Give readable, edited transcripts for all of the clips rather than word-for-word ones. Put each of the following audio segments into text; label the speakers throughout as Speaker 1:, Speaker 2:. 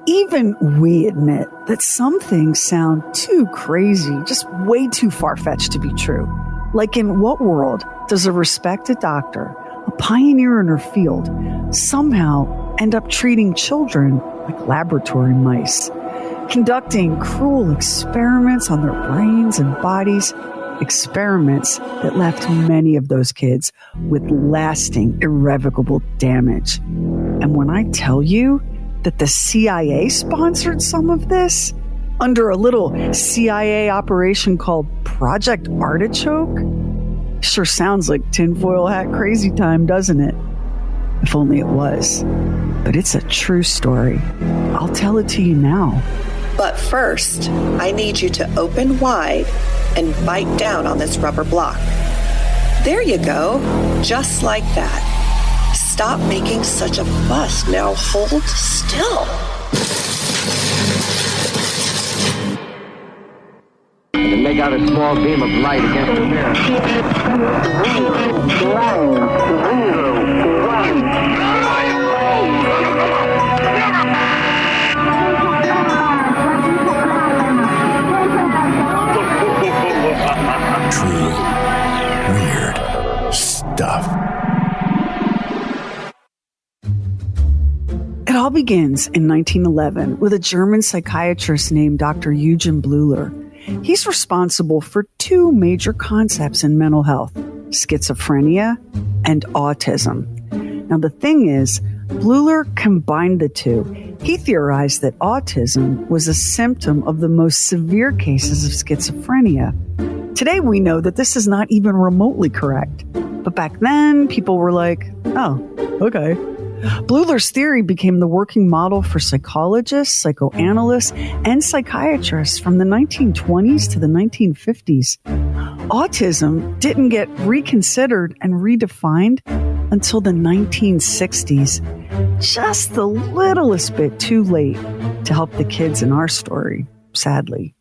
Speaker 1: Even we admit that some things sound too crazy, just way too far-fetched to be true. Like, in what world does a respected doctor, a pioneer in her field, somehow end up treating children like laboratory mice, conducting cruel experiments on their brains and bodies, experiments that left many of those kids with lasting, irrevocable damage? And when I tell you that the CIA sponsored some of this under a little CIA operation called Project Artichoke, sure sounds like tinfoil hat crazy time, doesn't it? If only it was. But it's a true story. I'll tell it to you now.
Speaker 2: But first, I need you to open wide and bite down on this rubber block. There you go, just like that. Stop making such a fuss. Now hold still.
Speaker 3: And make out a small beam of light against the mirror.
Speaker 4: True weird stuff.
Speaker 1: It all begins in 1911 with a German psychiatrist named Dr. Eugen Bleuler. He's responsible for two major concepts in mental health: schizophrenia and autism. Now, the thing is, Bleuler combined the two. He theorized that autism was a symptom of the most severe cases of schizophrenia. Today, we know that this is not even remotely correct. But back then, people were like, oh, okay. Bleuler's theory became the working model for psychologists, psychoanalysts, and psychiatrists from the 1920s to the 1950s. Autism didn't get reconsidered and redefined until the 1960s, just the littlest bit too late to help the kids in our story, sadly.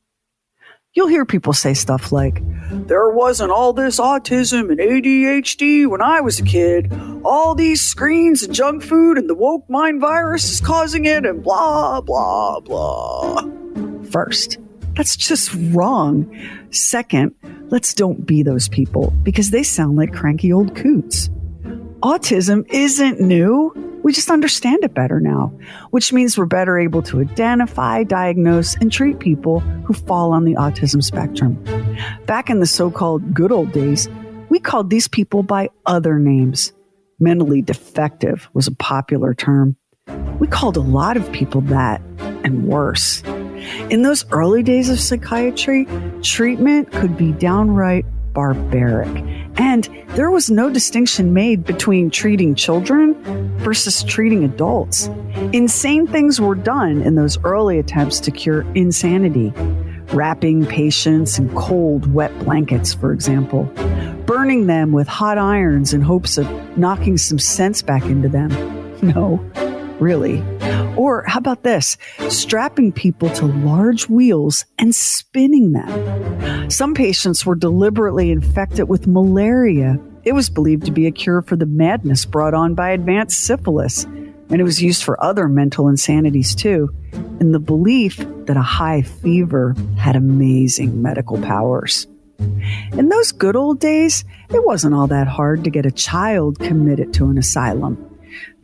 Speaker 1: You'll hear people say stuff like, there wasn't all this autism and ADHD when I was a kid. All these screens and junk food and the woke mind virus is causing it, and blah, blah, blah. First, that's just wrong. Second, let's don't be those people because they sound like cranky old coots. Autism isn't new. We just understand it better now, which means we're better able to identify, diagnose, and treat people who fall on the autism spectrum. Back in the so-called good old days, we called these people by other names. Mentally defective was a popular term. We called a lot of people that, and worse. In those early days of psychiatry, treatment could be downright barbaric. And there was no distinction made between treating children versus treating adults. Insane things were done in those early attempts to cure insanity. Wrapping patients in cold, wet blankets, for example. Burning them with hot irons in hopes of knocking some sense back into them. No, really. Or how about this? Strapping people to large wheels and spinning them. Some patients were deliberately infected with malaria. It was believed to be a cure for the madness brought on by advanced syphilis. And it was used for other mental insanities too, in the belief that a high fever had amazing medical powers. In those good old days, it wasn't all that hard to get a child committed to an asylum.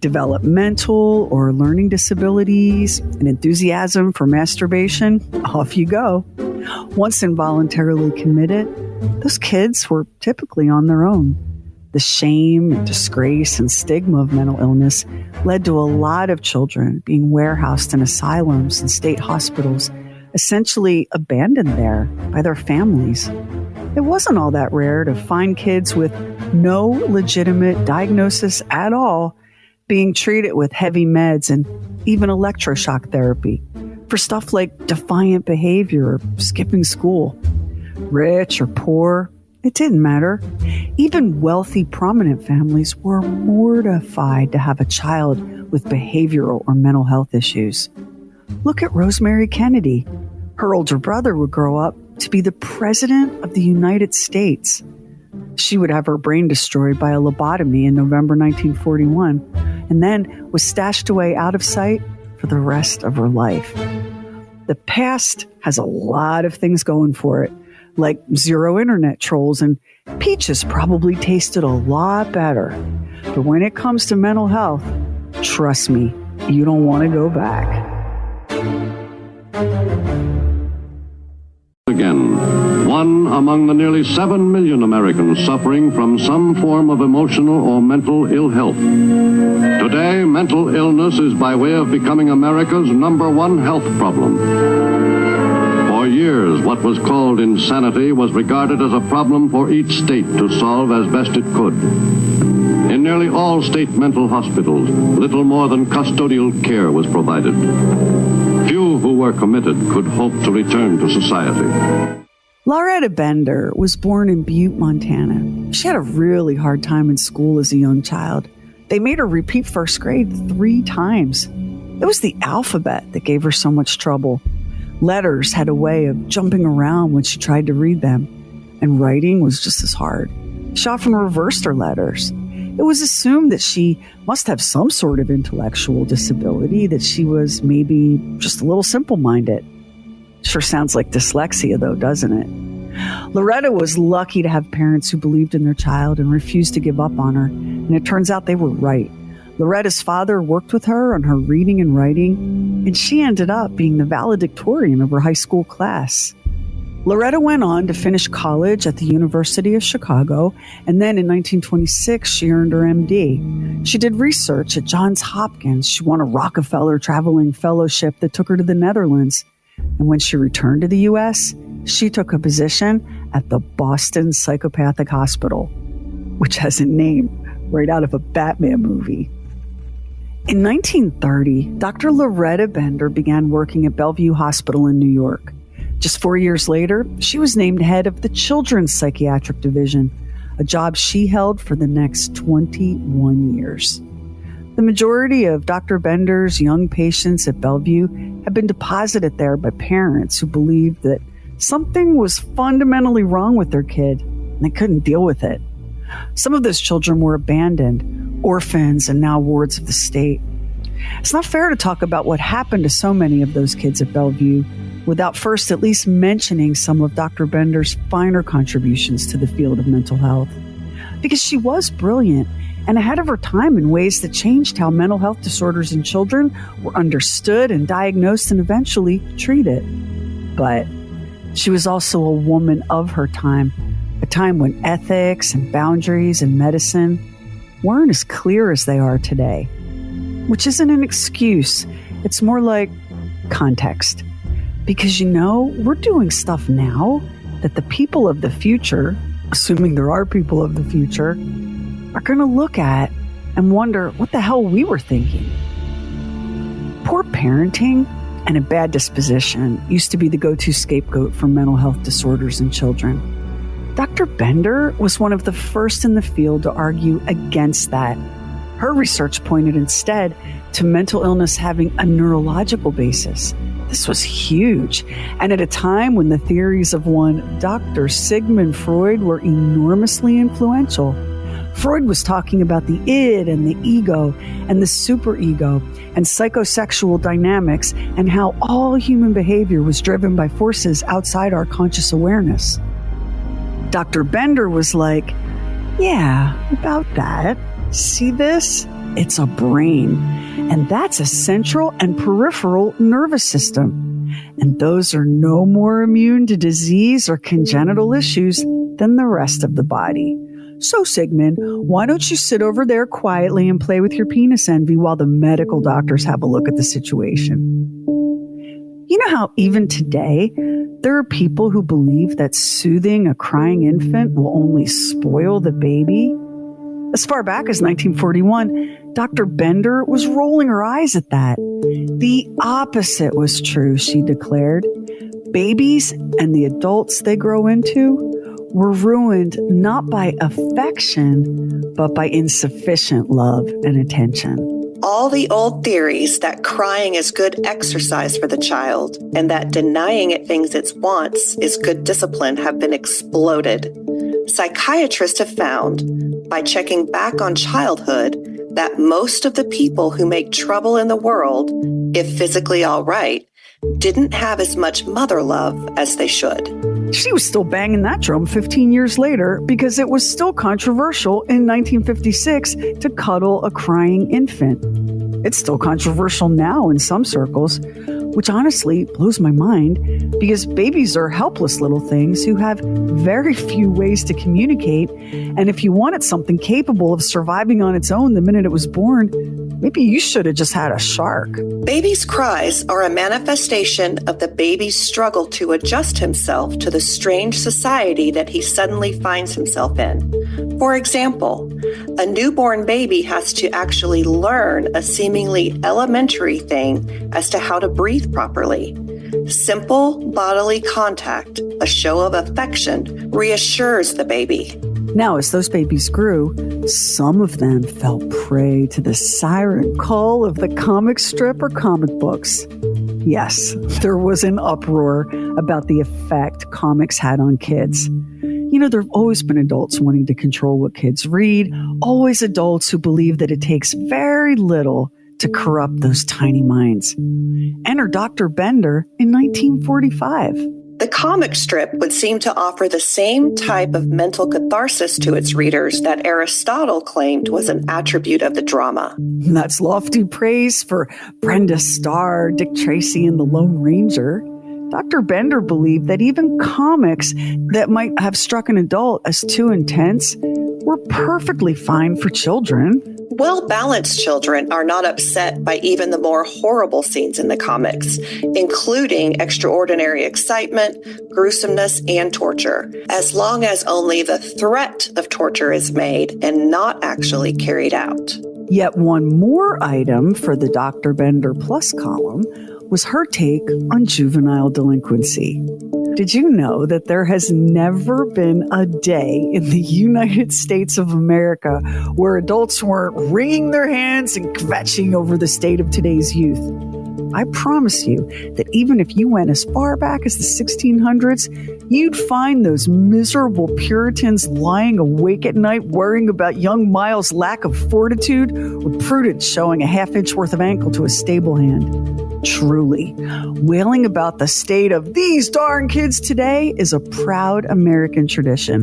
Speaker 1: Developmental or learning disabilities, an enthusiasm for masturbation, off you go. Once involuntarily committed, those kids were typically on their own. The shame and disgrace and stigma of mental illness led to a lot of children being warehoused in asylums and state hospitals, essentially abandoned there by their families. It wasn't all that rare to find kids with no legitimate diagnosis at all being treated with heavy meds and even electroshock therapy for stuff like defiant behavior or skipping school. Rich or poor, it didn't matter. Even wealthy, prominent families were mortified to have a child with behavioral or mental health issues. Look at Rosemary Kennedy. Her older brother would grow up to be the President of the United States. She would have her brain destroyed by a lobotomy in November 1941, and then was stashed away out of sight for the rest of her life. The past has a lot of things going for it, like zero internet trolls, and peaches probably tasted a lot better. But when it comes to mental health, trust me, you don't want to go back.
Speaker 5: Again, one among the nearly 7 million Americans suffering from some form of emotional or mental ill health. Today, mental illness is by way of becoming America's #1 health problem. For years, what was called insanity was regarded as a problem for each state to solve as best it could. In nearly all state mental hospitals, little more than custodial care was provided. Few who were committed could hope to return to society.
Speaker 1: Lauretta Bender was born in Butte, Montana. She had a really hard time in school as a young child. They made her repeat first grade 3 times. It was the alphabet that gave her so much trouble. Letters had a way of jumping around when she tried to read them, and writing was just as hard. She often reversed her letters. It was assumed that she must have some sort of intellectual disability, that she was maybe just a little simple-minded. Sure sounds like dyslexia, though, doesn't it? Lauretta was lucky to have parents who believed in their child and refused to give up on her, and it turns out they were right. Loretta's father worked with her on her reading and writing, and she ended up being the valedictorian of her high school class. Lauretta went on to finish college at the University of Chicago, and then in 1926, she earned her MD. She did research at Johns Hopkins. She won a Rockefeller Traveling Fellowship that took her to the Netherlands. And when she returned to the U.S., she took a position at the Boston Psychopathic Hospital, which has a name right out of a Batman movie. In 1930, Dr. Lauretta Bender began working at Bellevue Hospital in New York. Just 4 years later, she was named head of the Children's Psychiatric Division, a job she held for the next 21 years. The majority of Dr. Bender's young patients at Bellevue had been deposited there by parents who believed that something was fundamentally wrong with their kid, and they couldn't deal with it. Some of those children were abandoned, orphans, and now wards of the state. It's not fair to talk about what happened to so many of those kids at Bellevue without first at least mentioning some of Dr. Bender's finer contributions to the field of mental health. Because she was brilliant and ahead of her time in ways that changed how mental health disorders in children were understood and diagnosed and eventually treated. But she was also a woman of her time, a time when ethics and boundaries in medicine weren't as clear as they are today. Which isn't an excuse, it's more like context. Because, we're doing stuff now that the people of the future, assuming there are people of the future, are going to look at and wonder what the hell we were thinking. Poor parenting and a bad disposition used to be the go-to scapegoat for mental health disorders in children. Dr. Bender was one of the first in the field to argue against that. Her research pointed instead to mental illness having a neurological basis. This was huge, and at a time when the theories of one Dr. Sigmund Freud were enormously influential. Freud was talking about the id and the ego and the superego and psychosexual dynamics and how all human behavior was driven by forces outside our conscious awareness. Dr. Bender was like, yeah, about that. See this? It's a brain. And that's a central and peripheral nervous system. And those are no more immune to disease or congenital issues than the rest of the body. So, Sigmund, why don't you sit over there quietly and play with your penis envy while the medical doctors have a look at the situation? You know how even today, there are people who believe that soothing a crying infant will only spoil the baby? As far back as 1941, Dr. Bender was rolling her eyes at that. The opposite was true, she declared. Babies and the adults they grow into were ruined not by affection, but by insufficient love and attention.
Speaker 2: All the old theories that crying is good exercise for the child and that denying it things it wants is good discipline have been exploded. Psychiatrists have found, by checking back on childhood, that most of the people who make trouble in the world, if physically all right, didn't have as much mother love as they should.
Speaker 1: She was still banging that drum 15 years later because it was still controversial in 1956 to cuddle a crying infant. It's still controversial now in some circles, which honestly blows my mind because babies are helpless little things who have very few ways to communicate. And if you wanted something capable of surviving on its own the minute it was born, maybe you should have just had a shark.
Speaker 2: Baby's cries are a manifestation of the baby's struggle to adjust himself to the strange society that he suddenly finds himself in. For example, a newborn baby has to actually learn a seemingly elementary thing as to how to breathe properly. Simple bodily contact, a show of affection, reassures the baby.
Speaker 1: Now, as those babies grew, some of them fell prey to the siren call of the comic strip or comic books. Yes, there was an uproar about the effect comics had on kids. You know, there have always been adults wanting to control what kids read, always adults who believe that it takes very little to corrupt those tiny minds. Enter Dr. Bender in 1945.
Speaker 2: The comic strip would seem to offer the same type of mental catharsis to its readers that Aristotle claimed was an attribute of the drama.
Speaker 1: That's lofty praise for Brenda Starr, Dick Tracy, and the Lone Ranger. Dr. Bender believed that even comics that might have struck an adult as too intense were perfectly fine for children.
Speaker 2: Well-balanced children are not upset by even the more horrible scenes in the comics, including extraordinary excitement, gruesomeness, and torture, as long as only the threat of torture is made and not actually carried out.
Speaker 1: Yet one more item for the Dr. Bender Plus column was her take on juvenile delinquency. Did you know that there has never been a day in the United States of America where adults weren't wringing their hands and kvetching over the state of today's youth? I promise you that even if you went as far back as the 1600s, you'd find those miserable Puritans lying awake at night worrying about young Miles' lack of fortitude or Prudence showing a half-inch worth of ankle to a stable hand. Truly, wailing about the state of these darn kids today is a proud American tradition.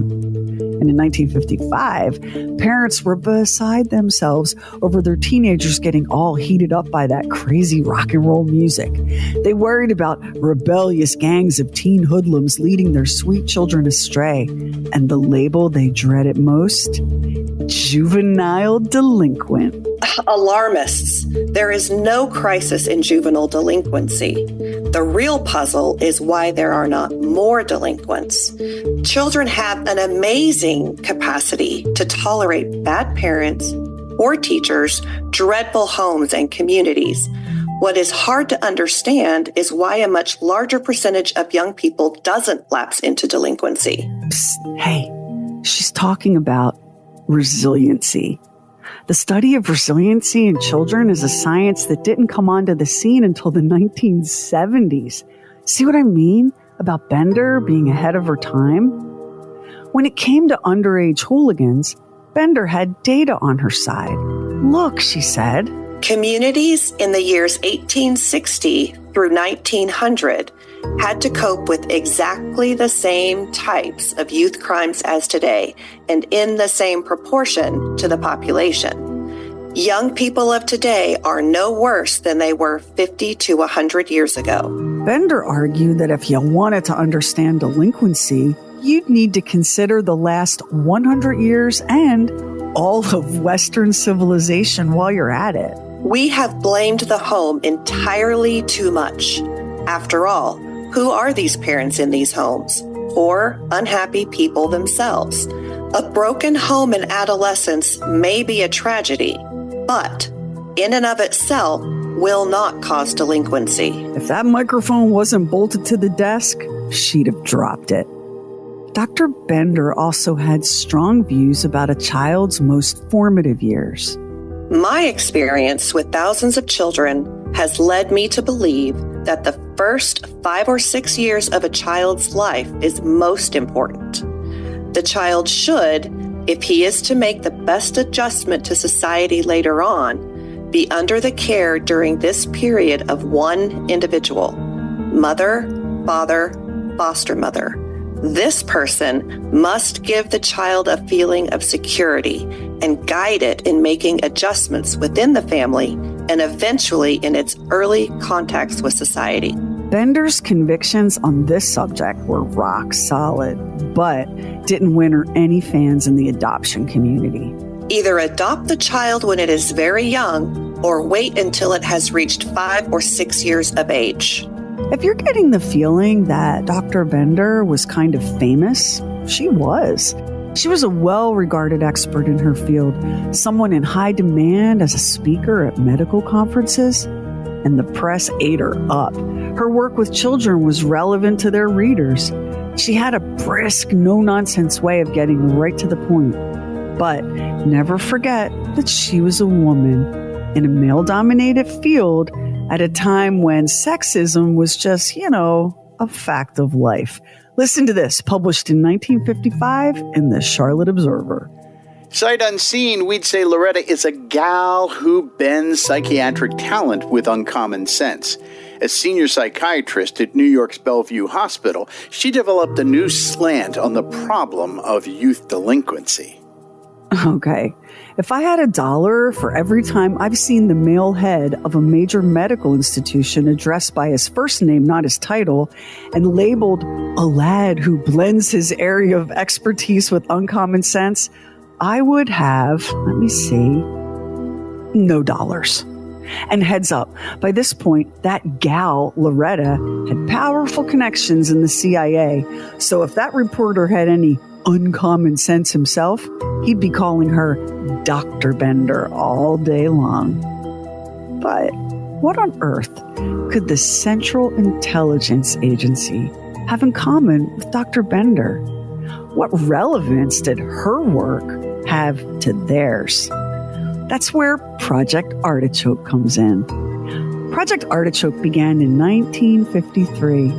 Speaker 1: And in 1955, parents were beside themselves over their teenagers getting all heated up by that crazy rock and roll music. They worried about rebellious gangs of teen hoodlums leading their sweet children astray. And the label they dreaded most? Juvenile delinquent.
Speaker 2: Alarmists. There is no crisis in juvenile delinquency. The real puzzle is why there are not more delinquents. Children have an amazing capacity to tolerate bad parents or teachers, dreadful homes and communities. What is hard to understand is why a much larger percentage of young people doesn't lapse into delinquency.
Speaker 1: Psst, hey, she's talking about resiliency. The study of resiliency in children is a science that didn't come onto the scene until the 1970s. See what I mean about Bender being ahead of her time? When it came to underage hooligans, Bender had data on her side. Look, she said.
Speaker 2: Communities in the years 1860 through 1900 had to cope with exactly the same types of youth crimes as today and in the same proportion to the population. Young people of today are no worse than they were 50 to 100 years ago.
Speaker 1: Bender argued that if you wanted to understand delinquency, you'd need to consider the last 100 years and all of Western civilization while you're at it.
Speaker 2: We have blamed the home entirely too much. After all, who are these parents in these homes? Or unhappy people themselves? A broken home in adolescence may be a tragedy, but in and of itself will not cause delinquency.
Speaker 1: If that microphone wasn't bolted to the desk, she'd have dropped it. Dr. Bender also had strong views about a child's most formative years.
Speaker 2: My experience with thousands of children has led me to believe that the first 5 or 6 years of a child's life is most important. The child should, if he is to make the best adjustment to society later on, be under the care during this period of one individual: mother, father, foster mother. This person must give the child a feeling of security and guide it in making adjustments within the family and eventually in its early contacts with society.
Speaker 1: Bender's convictions on this subject were rock solid, but didn't win her any fans in the adoption community.
Speaker 2: Either adopt the child when it is very young or wait until it has reached 5 or 6 years of age.
Speaker 1: If you're getting the feeling that Dr. Bender was kind of famous, she was. She was a well-regarded expert in her field, someone in high demand as a speaker at medical conferences, and the press ate her up. Her work with children was relevant to their readers. She had a brisk, no-nonsense way of getting right to the point. But never forget that she was a woman in a male-dominated field at a time when sexism was just, a fact of life. Listen to this, published in 1955 in the Charlotte Observer.
Speaker 6: Sight unseen, we'd say Lauretta is a gal who bends psychiatric talent with uncommon sense. As senior psychiatrist at New York's Bellevue Hospital, she developed a new slant on the problem of youth delinquency.
Speaker 1: Okay, if I had $1 for every time I've seen the male head of a major medical institution addressed by his first name, not his title, and labeled a lad who blends his area of expertise with uncommon sense, I would have, no dollars. And heads up, by this point, that gal, Lauretta, had powerful connections in the CIA. So if that reporter had any uncommon sense himself, he'd be calling her Dr. Bender all day long. But what on earth could the Central Intelligence Agency have in common with Dr. Bender? What relevance did her work have to theirs? That's where Project Artichoke comes in. Project Artichoke began in 1953,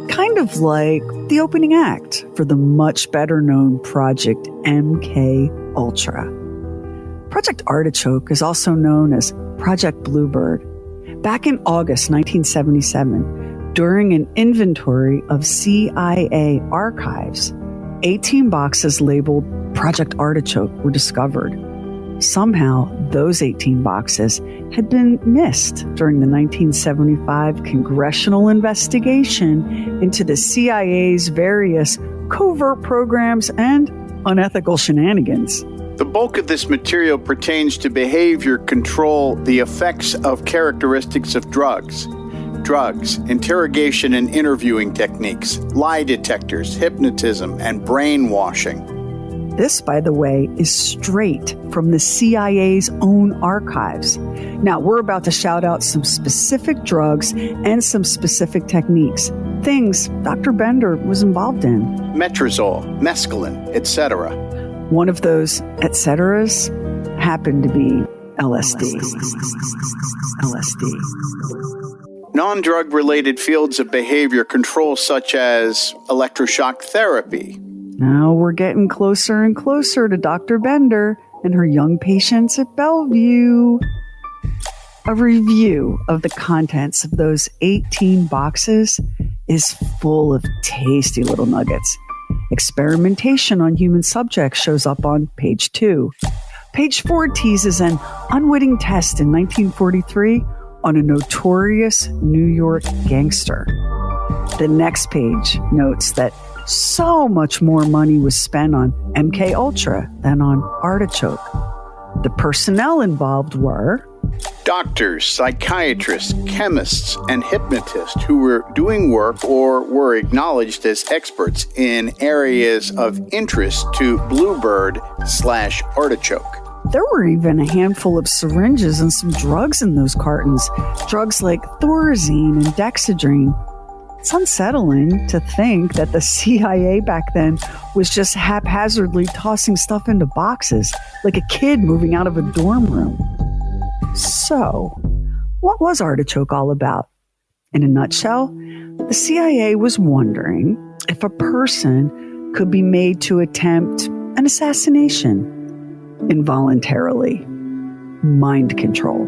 Speaker 1: kind of like the opening act for the much better known Project MK Ultra. Project Artichoke is also known as Project Bluebird. Back in August 1977, during an inventory of CIA archives, 18 boxes labeled Project Artichoke were discovered. Somehow, those 18 boxes had been missed during the 1975 congressional investigation into the CIA's various covert programs and unethical shenanigans.
Speaker 6: The bulk of this material pertains to behavior control, the effects of characteristics of drugs, interrogation and interviewing techniques, lie detectors, hypnotism, and brainwashing.
Speaker 1: This, by the way, is straight from the CIA's own archives. Now, we're about to shout out some specific drugs and some specific techniques, things Dr. Bender was involved in. Metrazole,
Speaker 6: mescaline, etc.
Speaker 1: One of those et ceteras happened to be LSD.
Speaker 6: Non-drug-related fields of behavior control such as electroshock therapy.
Speaker 1: Now we're getting closer and closer to Dr. Bender and her young patients at Bellevue. A review of the contents of those 18 boxes is full of tasty little nuggets. Experimentation on human subjects shows up on page 2. Page 4 teases an unwitting test in 1943 on a notorious New York gangster. The next page notes that so much more money was spent on MK Ultra than on Artichoke. The personnel involved were
Speaker 6: doctors, psychiatrists, chemists, and hypnotists who were doing work or were acknowledged as experts in areas of interest to Bluebird/Artichoke.
Speaker 1: There were even a handful of syringes and some drugs in those cartons, drugs like Thorazine and Dexedrine. It's unsettling to think that the CIA back then was just haphazardly tossing stuff into boxes, like a kid moving out of a dorm room. So, what was Artichoke all about? In a nutshell, the CIA was wondering if a person could be made to attempt an and assassination, involuntarily, mind control.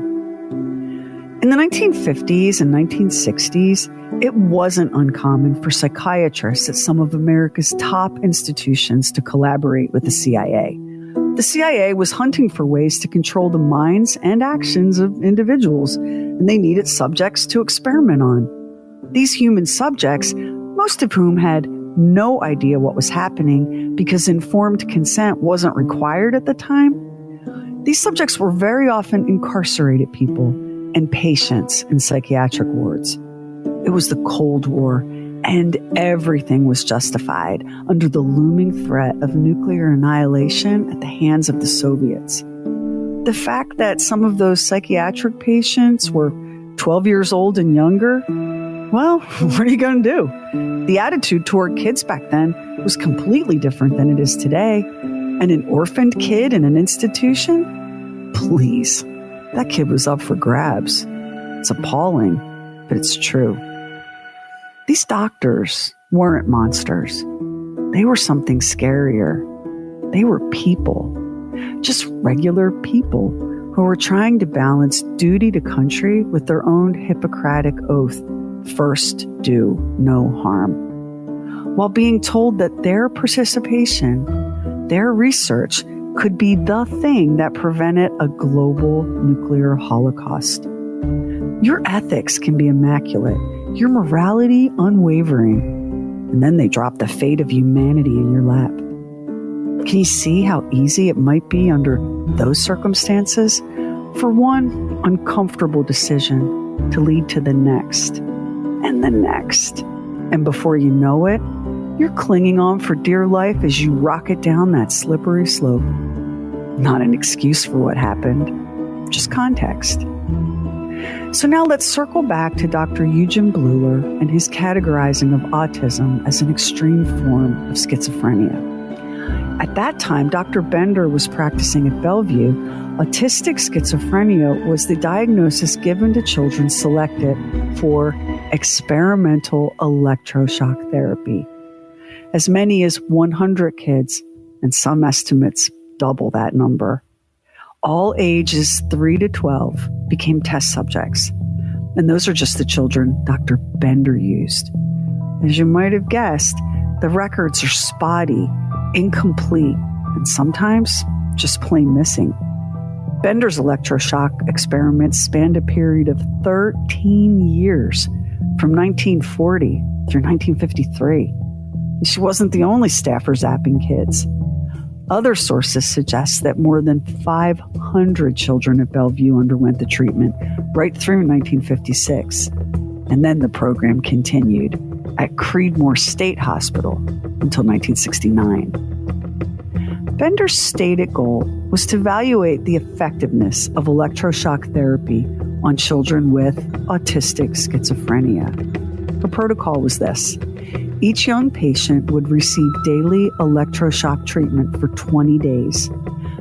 Speaker 1: In the 1950s and 1960s, it wasn't uncommon for psychiatrists at some of America's top institutions to collaborate with the CIA. The CIA was hunting for ways to control the minds and actions of individuals, and they needed subjects to experiment on. These human subjects, most of whom had no idea what was happening because informed consent wasn't required at the time, these subjects were very often incarcerated people and patients in psychiatric wards. It was the Cold War, and everything was justified under the looming threat of nuclear annihilation at the hands of the Soviets. The fact that some of those psychiatric patients were 12 years old and younger, well, what are you going to do? The attitude toward kids back then was completely different than it is today. And an orphaned kid in an institution? Please, that kid was up for grabs. It's appalling, but it's true. These doctors weren't monsters. They were something scarier. They were people, just regular people who were trying to balance duty to country with their own Hippocratic oath, first do no harm, while being told that their participation, their research, could be the thing that prevented a global nuclear holocaust. Your ethics can be immaculate, your morality unwavering, and then they drop the fate of humanity in your lap. Can you see how easy it might be under those circumstances for one uncomfortable decision to lead to the next and the next? And before you know it, you're clinging on for dear life as you rocket down that slippery slope. Not an excuse for what happened, just context. So now let's circle back to Dr. Eugen Bleuler and his categorizing of autism as an extreme form of schizophrenia. At that time, Dr. Bender was practicing at Bellevue. Autistic schizophrenia was the diagnosis given to children selected for experimental electroshock therapy. As many as 100 kids, and some estimates double that number, all ages 3 to 12 became test subjects. And those are just the children Dr. Bender used. As you might have guessed, the records are spotty, incomplete, and sometimes just plain missing. Bender's electroshock experiments spanned a period of 13 years, from 1940 through 1953. And she wasn't the only staffer zapping kids. Other sources suggest that more than 500 children at Bellevue underwent the treatment right through 1956. And then the program continued at Creedmoor State Hospital until 1969. Bender's stated goal was to evaluate the effectiveness of electroshock therapy on children with autistic schizophrenia. Her protocol was this. Each young patient would receive daily electroshock treatment for 20 days.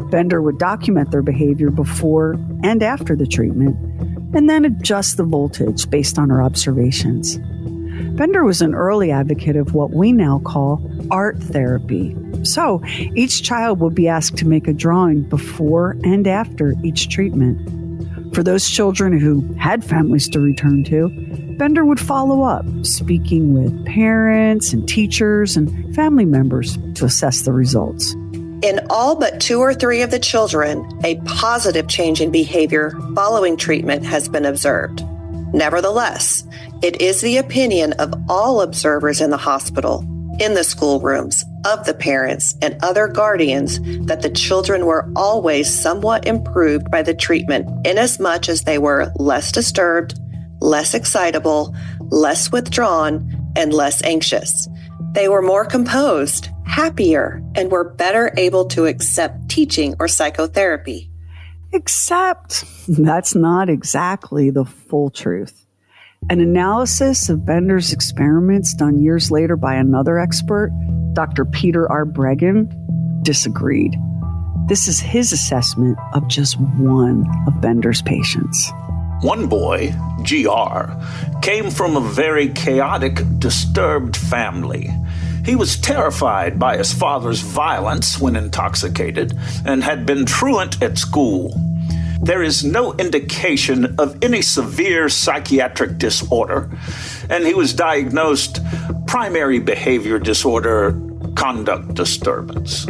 Speaker 1: Bender would document their behavior before and after the treatment, and then adjust the voltage based on her observations. Bender was an early advocate of what we now call art therapy. So each child would be asked to make a drawing before and after each treatment. For those children who had families to return to, Bender would follow up, speaking with parents and teachers and family members to assess the results.
Speaker 2: In all but 2 or 3 of the children, a positive change in behavior following treatment has been observed. Nevertheless, it is the opinion of all observers in the hospital, in the schoolrooms, of the parents and other guardians that the children were always somewhat improved by the treatment inasmuch as they were less disturbed, less excitable, less withdrawn, and less anxious. They were more composed, happier, and were better able to accept teaching or psychotherapy.
Speaker 1: Except that's not exactly the full truth. An analysis of Bender's experiments done years later by another expert, Dr. Peter R. Bregan, disagreed. This is his assessment of just one of Bender's patients.
Speaker 7: One boy, GR, came from a very chaotic, disturbed family. He was terrified by his father's violence when intoxicated and had been truant at school. There is no indication of any severe psychiatric disorder, and he was diagnosed primary behavior disorder, conduct disturbance.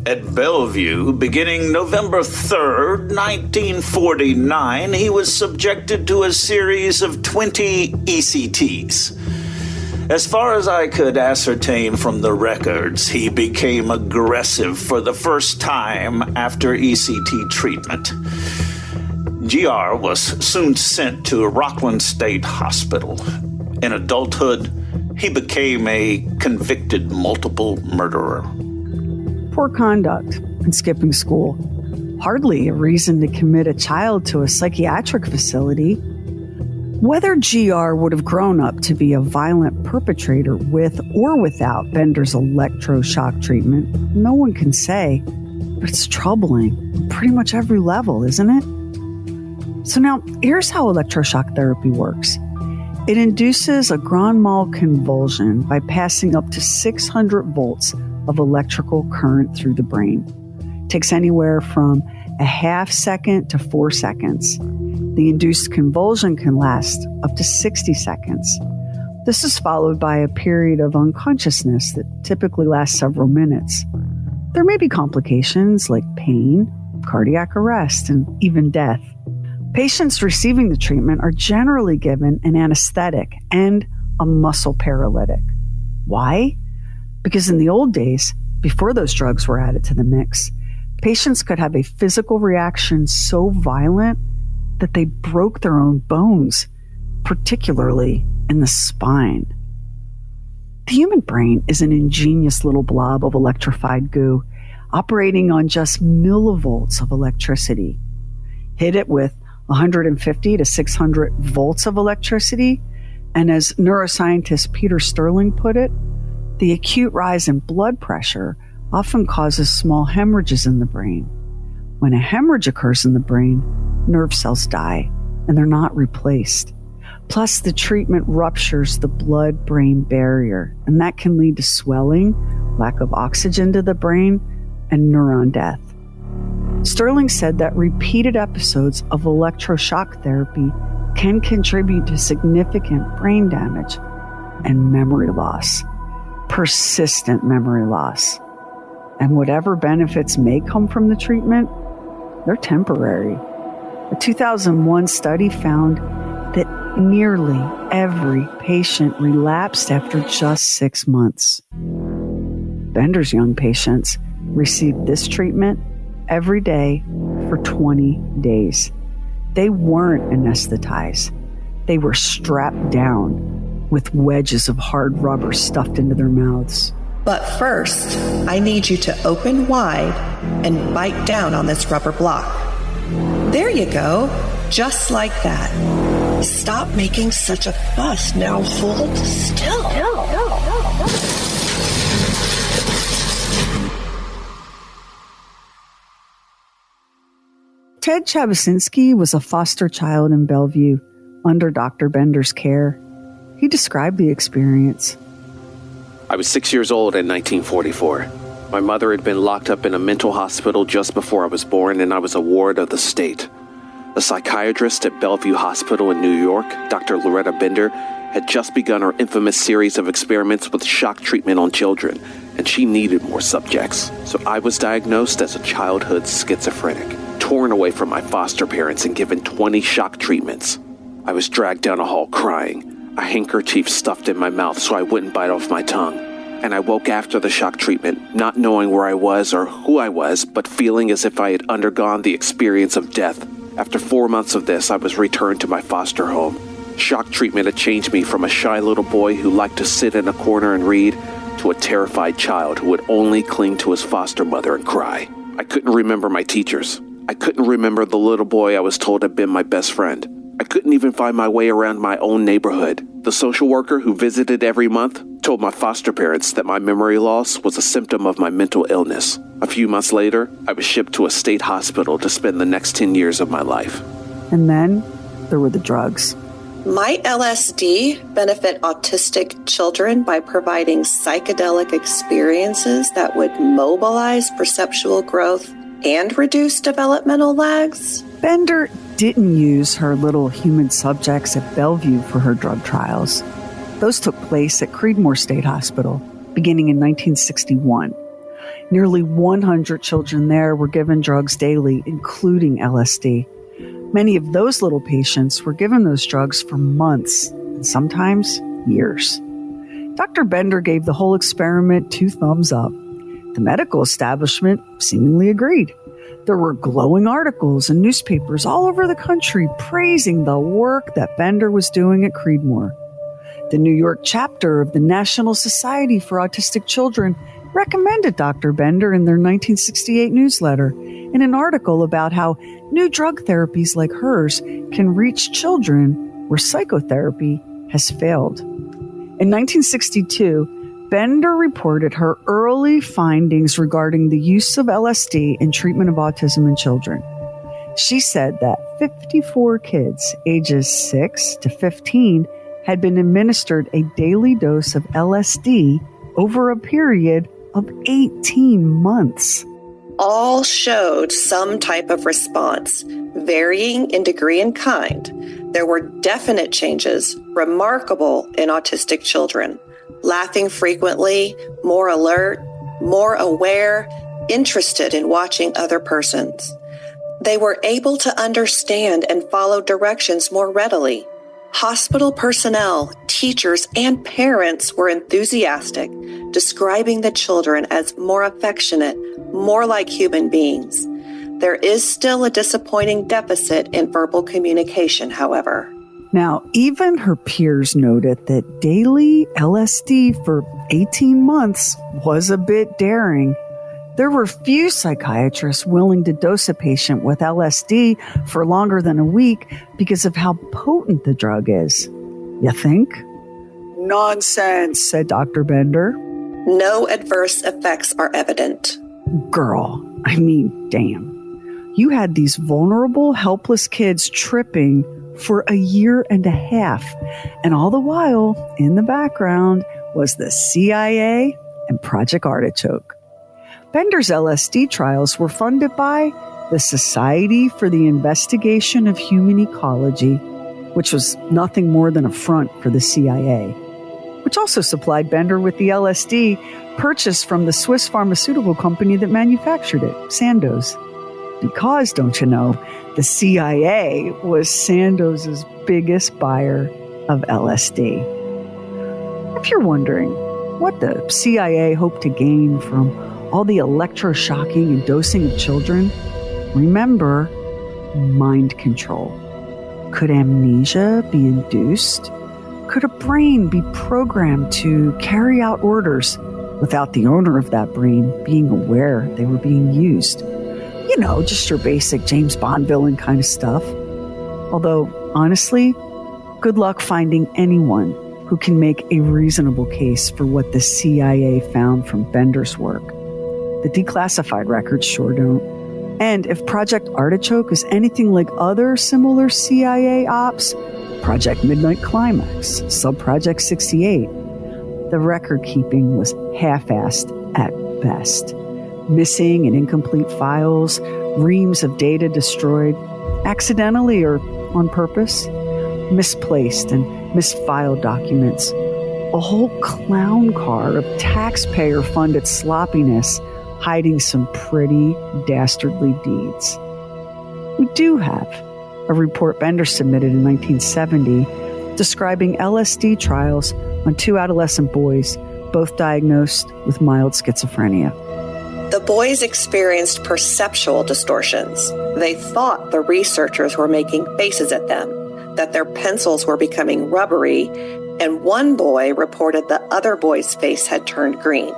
Speaker 7: At Bellevue, beginning November 3rd, 1949, he was subjected to a series of 20 ECTs. As far as I could ascertain from the records, he became aggressive for the first time after ECT treatment. GR was soon sent to Rockland State Hospital. In adulthood, he became a convicted multiple murderer.
Speaker 1: Poor conduct and skipping school. Hardly a reason to commit a child to a psychiatric facility. Whether GR would have grown up to be a violent perpetrator with or without Bender's electroshock treatment, no one can say, but it's troubling on pretty much every level, isn't it? So now, here's how electroshock therapy works. It induces a grand mal convulsion by passing up to 600 volts of electrical current through the brain. It takes anywhere from a half second to 4 seconds. The induced convulsion can last up to 60 seconds. This is followed by a period of unconsciousness that typically lasts several minutes. There may be complications like pain, cardiac arrest, and even death. Patients receiving the treatment are generally given an anesthetic and a muscle paralytic. Why? Because in the old days, before those drugs were added to the mix, patients could have a physical reaction so violent that they broke their own bones, particularly in the spine. The human brain is an ingenious little blob of electrified goo operating on just millivolts of electricity. Hit it with 150 to 600 volts of electricity, and as neuroscientist Peter Sterling put it, the acute rise in blood pressure often causes small hemorrhages in the brain. When a hemorrhage occurs in the brain, nerve cells die, and they're not replaced. Plus, the treatment ruptures the blood-brain barrier, and that can lead to swelling, lack of oxygen to the brain, and neuron death. Sterling said that repeated episodes of electroshock therapy can contribute to significant brain damage and memory loss, persistent memory loss. And whatever benefits may come from the treatment, they're temporary. A 2001 study found that nearly every patient relapsed after just 6 months. Bender's young patients received this treatment every day for 20 days. They weren't anesthetized. They were strapped down with wedges of hard rubber stuffed into their mouths.
Speaker 2: But first, I need you to open wide and bite down on this rubber block. There you go, just like that. Stop making such a fuss. Now hold still.
Speaker 1: Ted Chabasinski was a foster child in Bellevue under Dr. Bender's care. He described the experience.
Speaker 8: I was 6 years old in 1944. My mother had been locked up in a mental hospital just before I was born, and I was a ward of the state. A psychiatrist at Bellevue Hospital in New York, Dr. Lauretta Bender, had just begun her infamous series of experiments with shock treatment on children, and she needed more subjects. So I was diagnosed as a childhood schizophrenic, torn away from my foster parents and given 20 shock treatments. I was dragged down a hall crying, a handkerchief stuffed in my mouth so I wouldn't bite off my tongue. And I woke after the shock treatment, not knowing where I was or who I was, but feeling as if I had undergone the experience of death. After 4 months of this, I was returned to my foster home. Shock treatment had changed me from a shy little boy who liked to sit in a corner and read to a terrified child who would only cling to his foster mother and cry. I couldn't remember my teachers. I couldn't remember the little boy I was told had been my best friend. I couldn't even find my way around my own neighborhood. The social worker who visited every month told my foster parents that my memory loss was a symptom of my mental illness. A few months later, I was shipped to a state hospital to spend the next 10 years of my life.
Speaker 1: And then there were the drugs.
Speaker 2: Might LSD benefit autistic children by providing psychedelic experiences that would mobilize perceptual growth and reduce developmental lags?
Speaker 1: Bender didn't use her little human subjects at Bellevue for her drug trials. Those took place at Creedmoor State Hospital, beginning in 1961. Nearly 100 children there were given drugs daily, including LSD. Many of those little patients were given those drugs for months, and sometimes years. Dr. Bender gave the whole experiment 2 thumbs up. The medical establishment seemingly agreed. There were glowing articles in newspapers all over the country praising the work that Bender was doing at Creedmoor. The New York chapter of the National Society for Autistic Children recommended Dr. Bender in their 1968 newsletter in an article about how new drug therapies like hers can reach children where psychotherapy has failed. In 1962, Bender reported her early findings regarding the use of LSD in treatment of autism in children. She said that 54 kids ages 6 to 15 had been administered a daily dose of LSD over a period of 18 months.
Speaker 2: All showed some type of response, varying in degree and kind. There were definite changes, remarkable in autistic children. Laughing frequently, more alert, more aware, interested in watching other persons. They were able to understand and follow directions more readily. Hospital personnel, teachers, and parents were enthusiastic, describing the children as more affectionate, more like human beings. There is still a disappointing deficit in verbal communication, however.
Speaker 1: Now, even her peers noted that daily LSD for 18 months was a bit daring. There were few psychiatrists willing to dose a patient with LSD for longer than a week because of how potent the drug is. You think? Nonsense, said Dr. Bender.
Speaker 2: No adverse effects are evident.
Speaker 1: Girl, I mean, damn. You had these vulnerable, helpless kids tripping for a year and a half. And all the while, in the background, was the CIA and Project Artichoke. Bender's LSD trials were funded by the Society for the Investigation of Human Ecology, which was nothing more than a front for the CIA, which also supplied Bender with the LSD purchased from the Swiss pharmaceutical company that manufactured it, Sandoz. Because, don't you know, the CIA was Sandoz's biggest buyer of LSD. If you're wondering what the CIA hoped to gain from all the electroshocking and dosing of children, remember, mind control. Could amnesia be induced? Could a brain be programmed to carry out orders without the owner of that brain being aware they were being used? You know, just your basic James Bond villain kind of stuff. Although, honestly, good luck finding anyone who can make a reasonable case for what the CIA found from Bender's work. The declassified records sure don't. And if Project Artichoke is anything like other similar CIA ops, Project Midnight Climax, Subproject 68, the record keeping was half-assed at best. Missing and incomplete files, reams of data destroyed, accidentally or on purpose, misplaced and misfiled documents, a whole clown car of taxpayer-funded sloppiness hiding some pretty dastardly deeds. We do have a report Bender submitted in 1970 describing LSD trials on 2 adolescent boys, both diagnosed with mild schizophrenia.
Speaker 2: The boys experienced perceptual distortions. They thought the researchers were making faces at them, that their pencils were becoming rubbery, and one boy reported the other boy's face had turned green.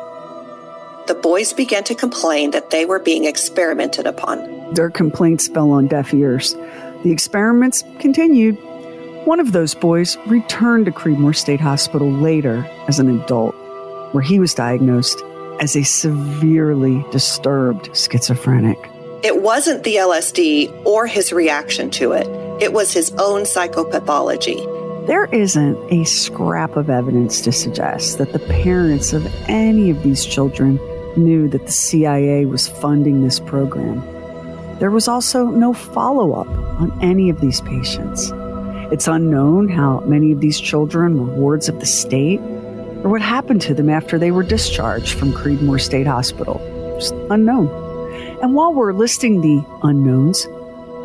Speaker 2: The boys began to complain that they were being experimented upon.
Speaker 1: Their complaints fell on deaf ears. The experiments continued. One of those boys returned to Creedmoor State Hospital later as an adult, where he was diagnosed as a severely disturbed schizophrenic.
Speaker 2: It wasn't the LSD or his reaction to it. It was his own psychopathology.
Speaker 1: There isn't a scrap of evidence to suggest that the parents of any of these children knew that the CIA was funding this program. There was also no follow-up on any of these patients. It's unknown how many of these children were wards of the state or what happened to them after they were discharged from Creedmoor State Hospital. Just unknown. And while we're listing the unknowns,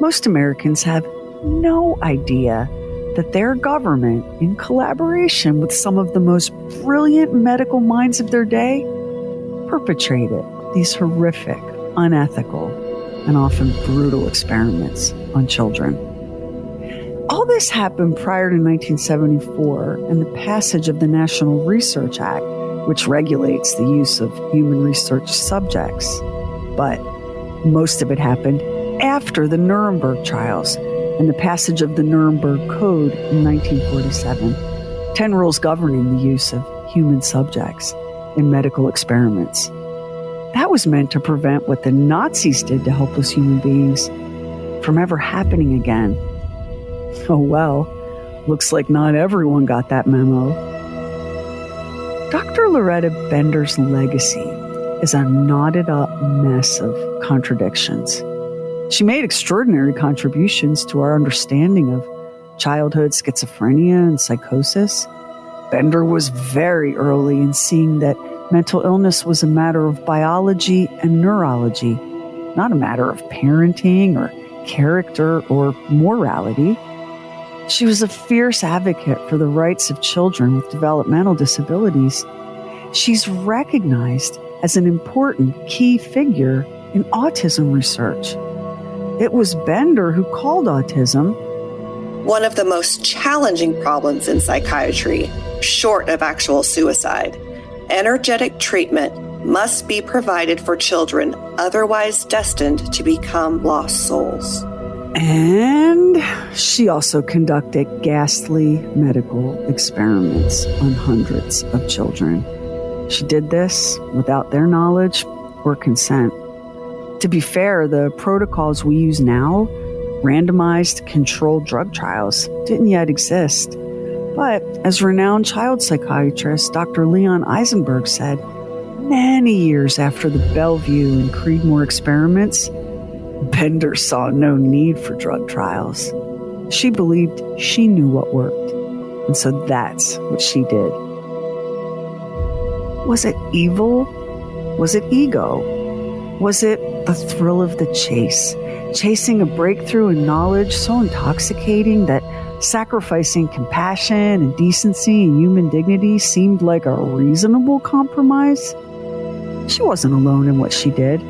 Speaker 1: most Americans have no idea that their government, in collaboration with some of the most brilliant medical minds of their day, perpetrated these horrific, unethical, and often brutal experiments on children. All this happened prior to 1974 and the passage of the National Research Act, which regulates the use of human research subjects. But most of it happened after the Nuremberg trials and the passage of the Nuremberg Code in 1947, 10 rules governing the use of human subjects in medical experiments. That was meant to prevent what the Nazis did to helpless human beings from ever happening again. Oh well, looks like not everyone got that memo. Dr. Lauretta Bender's legacy is a knotted up mess of contradictions. She made extraordinary contributions to our understanding of childhood schizophrenia and psychosis. Bender was very early in seeing that mental illness was a matter of biology and neurology, not a matter of parenting or character or morality. She was a fierce advocate for the rights of children with developmental disabilities. She's recognized as an important key figure in autism research. It was Bender who called autism
Speaker 2: one of the most challenging problems in psychiatry, short of actual suicide. Energetic treatment must be provided for children otherwise destined to become lost souls.
Speaker 1: And she also conducted ghastly medical experiments on hundreds of children. She did this without their knowledge or consent. To be fair, the protocols we use now, randomized controlled drug trials, didn't yet exist. But as renowned child psychiatrist Dr. Leon Eisenberg said, many years after the Bellevue and Creedmoor experiments, Bender saw no need for drug trials. She believed she knew what worked, and so that's what she did. Was it evil? Was it ego? Was it the thrill of the chase, chasing a breakthrough in knowledge so intoxicating that sacrificing compassion and decency and human dignity seemed like a reasonable compromise? She wasn't alone in what she did.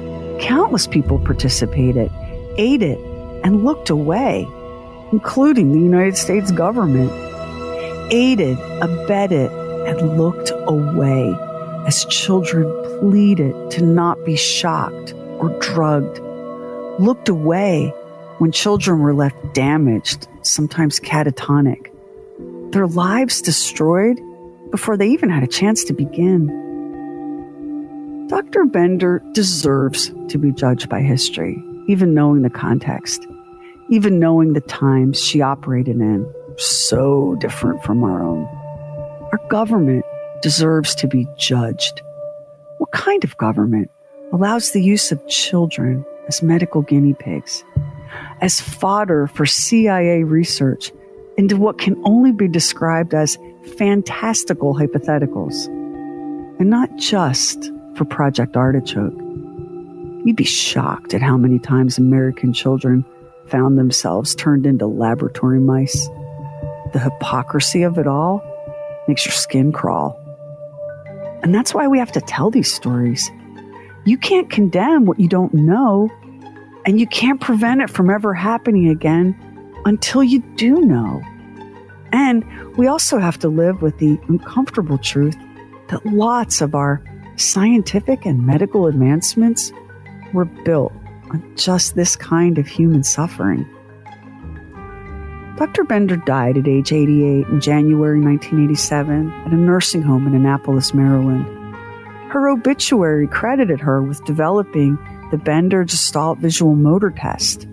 Speaker 1: Countless people participated, aided, and looked away, including the United States government. Aided, abetted, and looked away as children pleaded to not be shocked or drugged. Looked away when children were left damaged, sometimes catatonic. Their lives destroyed before they even had a chance to begin. Dr. Bender deserves to be judged by history, even knowing the context, even knowing the times she operated in, so different from our own. Our government deserves to be judged. What kind of government allows the use of children as medical guinea pigs, as fodder for CIA research into what can only be described as fantastical hypotheticals, and not just for Project Artichoke? You'd be shocked at how many times American children found themselves turned into laboratory mice. The hypocrisy of it all makes your skin crawl. And that's why we have to tell these stories. You can't condemn what you don't know, and you can't prevent it from ever happening again until you do know. And we also have to live with the uncomfortable truth that lots of our scientific and medical advancements were built on just this kind of human suffering. Dr. Bender died at age 88 in January 1987 at a nursing home in Annapolis, Maryland. Her obituary credited her with developing the Bender Gestalt Visual Motor Test.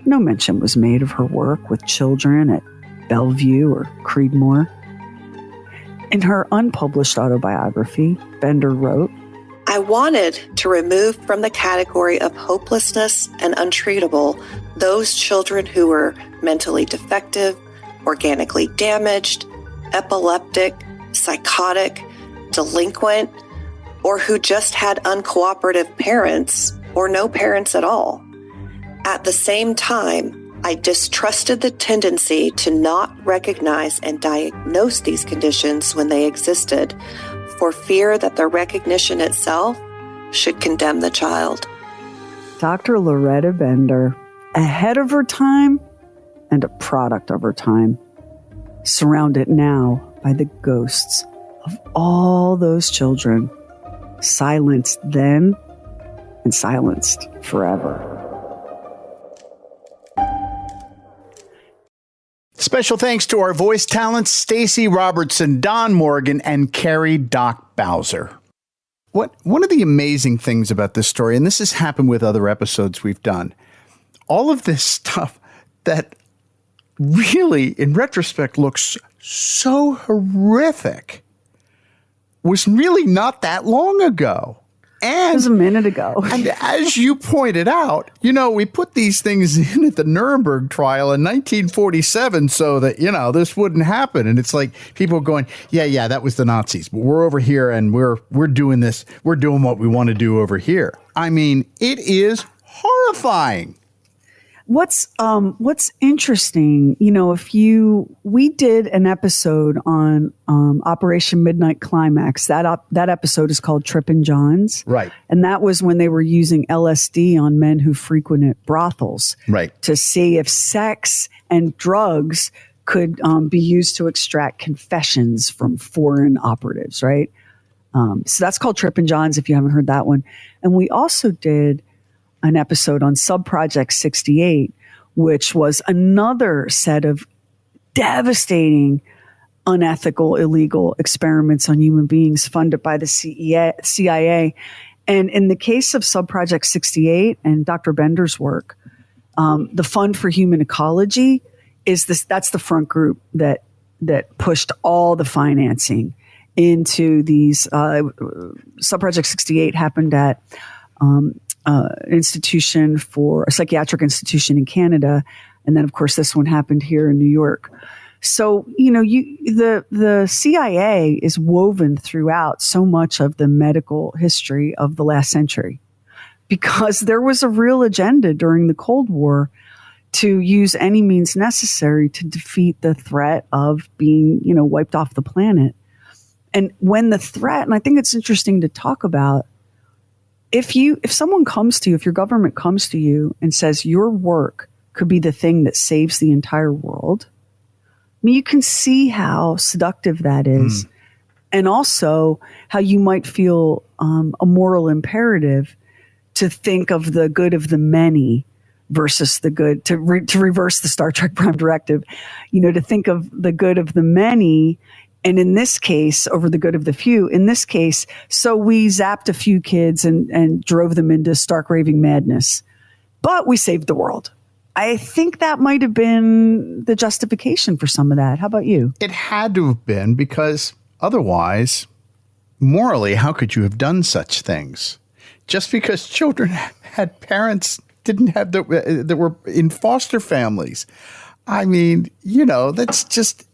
Speaker 1: No mention was made of her work with children at Bellevue or Creedmoor. In her unpublished autobiography, Bender wrote,
Speaker 2: I wanted to remove from the category of hopelessness and untreatable those children who were mentally defective, organically damaged, epileptic, psychotic, delinquent, or who just had uncooperative parents or no parents at all. At the same time, I distrusted the tendency to not recognize and diagnose these conditions when they existed, for fear that the recognition itself should condemn the child.
Speaker 1: Dr. Lauretta Bender, ahead of her time and a product of her time, surrounded now by the ghosts of all those children, silenced then and silenced forever.
Speaker 6: Special thanks to our voice talents, Stacey Robertson, Don Morgan, and Carrie Doc Bowser. One of the amazing things about this story, and this has happened with other episodes we've done, all of this stuff that really, in retrospect, looks so horrific was really not that long ago. And
Speaker 1: it was a minute ago.
Speaker 6: And as you pointed out, we put these things in at the Nuremberg trial in 1947 so that, this wouldn't happen. And it's like people going, yeah, that was the Nazis. But we're over here and we're doing this. We're doing what we want to do over here. I mean, it is horrifying.
Speaker 1: What's interesting, we did an episode on Operation Midnight Climax. That episode is called Trippin' Johns.
Speaker 6: Right.
Speaker 1: And that was when they were using LSD on men who frequented brothels.
Speaker 6: Right.
Speaker 1: To see if sex and drugs could be used to extract confessions from foreign operatives, right? So that's called Trippin' Johns, if you haven't heard that one. And we also did an episode on Subproject 68, which was another set of devastating, unethical, illegal experiments on human beings funded by the CIA. And in the case of Subproject 68 and Dr. Bender's work, the Fund for Human Ecology that's the front group that pushed all the financing into these. Subproject 68 happened at institution for a psychiatric institution in Canada. And then, of course, this one happened here in New York. So, the CIA is woven throughout so much of the medical history of the last century because there was a real agenda during the Cold War to use any means necessary to defeat the threat of being, wiped off the planet. And when the threat, and I think it's interesting to talk about, if someone comes to you, if your government comes to you and says your work could be the thing that saves the entire world, I mean, you can see how seductive that is. And also how you might feel a moral imperative to think of the good of the many versus the good, to reverse the Star Trek Prime Directive, to think of the good of the many. And in this case, over the good of the few, in this case, so we zapped a few kids and drove them into stark raving madness. But we saved the world. I think that might have been the justification for some of that. How about you?
Speaker 6: It had to have been, because otherwise, morally, how could you have done such things? Just because children had parents that were in foster families. I mean, that's just...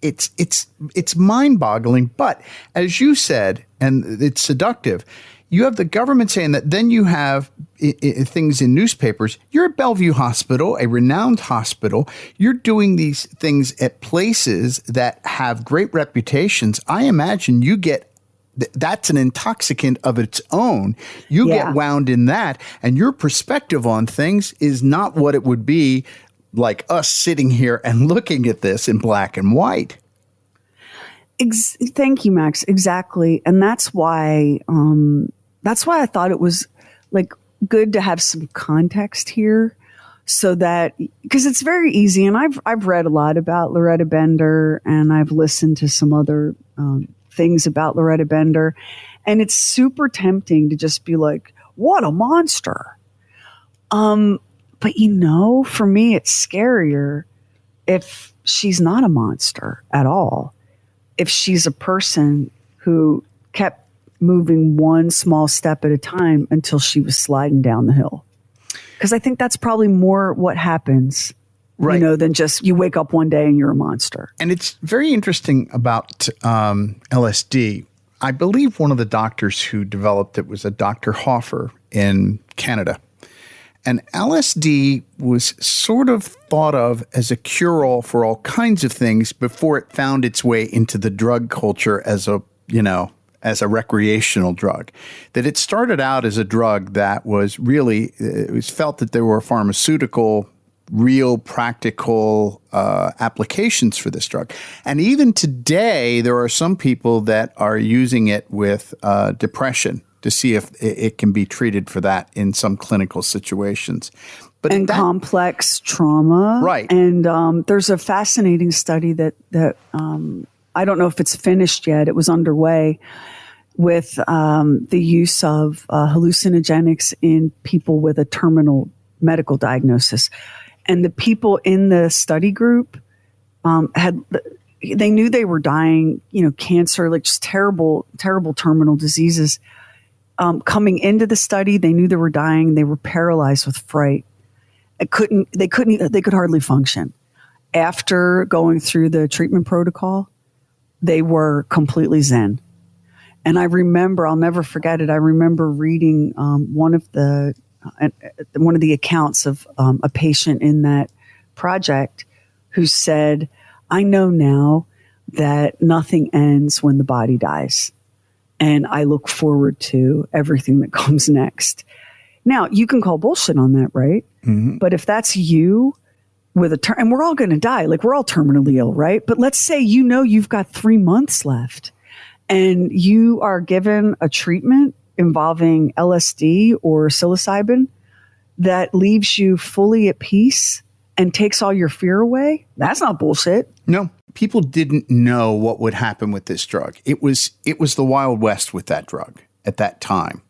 Speaker 6: It's mind-boggling, but as you said, and it's seductive, you have the government saying that, then you have things in newspapers. You're at Bellevue Hospital, a renowned hospital. You're doing these things at places that have great reputations. I imagine you get that's an intoxicant of its own. You get wound in that, and your perspective on things is not what it would be like us sitting here and looking at this in black and white.
Speaker 1: Thank you, Max. Exactly. And that's why I thought it was like good to have some context here, so that, because it's very easy. And I've read a lot about Lauretta Bender, and I've listened to some other things about Lauretta Bender, and it's super tempting to just be like, what a monster. But for me, it's scarier if she's not a monster at all, if she's a person who kept moving one small step at a time until she was sliding down the hill. Because I think that's probably more what happens, than just you wake up one day and you're a monster.
Speaker 6: And it's very interesting about LSD. I believe one of the doctors who developed it was a Dr. Hoffer in Canada. And LSD was sort of thought of as a cure-all for all kinds of things before it found its way into the drug culture as a recreational drug. That it started out as a drug that was really, it was felt that there were pharmaceutical, real practical applications for this drug. And even today, there are some people that are using it with depression to see if it can be treated for that in some clinical situations. But
Speaker 1: complex trauma.
Speaker 6: Right.
Speaker 1: And there's a fascinating study that I don't know if it's finished yet. It was underway with the use of hallucinogenics in people with a terminal medical diagnosis. And the people in the study group they knew they were dying, cancer, like just terrible, terrible terminal diseases. Coming into the study, they knew they were dying. They were paralyzed with fright. They could hardly function. After going through the treatment protocol, they were completely zen. And I remember, I'll never forget it. I remember reading one of the accounts of a patient in that project who said, "I know now that nothing ends when the body dies. And I look forward to everything that comes next." Now, you can call bullshit on that, right? Mm-hmm. But if that's you with and we're all going to die, like we're all terminally ill, right? But let's say you've got 3 months left and you are given a treatment involving LSD or psilocybin that leaves you fully at peace and takes all your fear away. That's not bullshit.
Speaker 6: No. People didn't know what would happen with this drug. It was the Wild West with that drug at that time.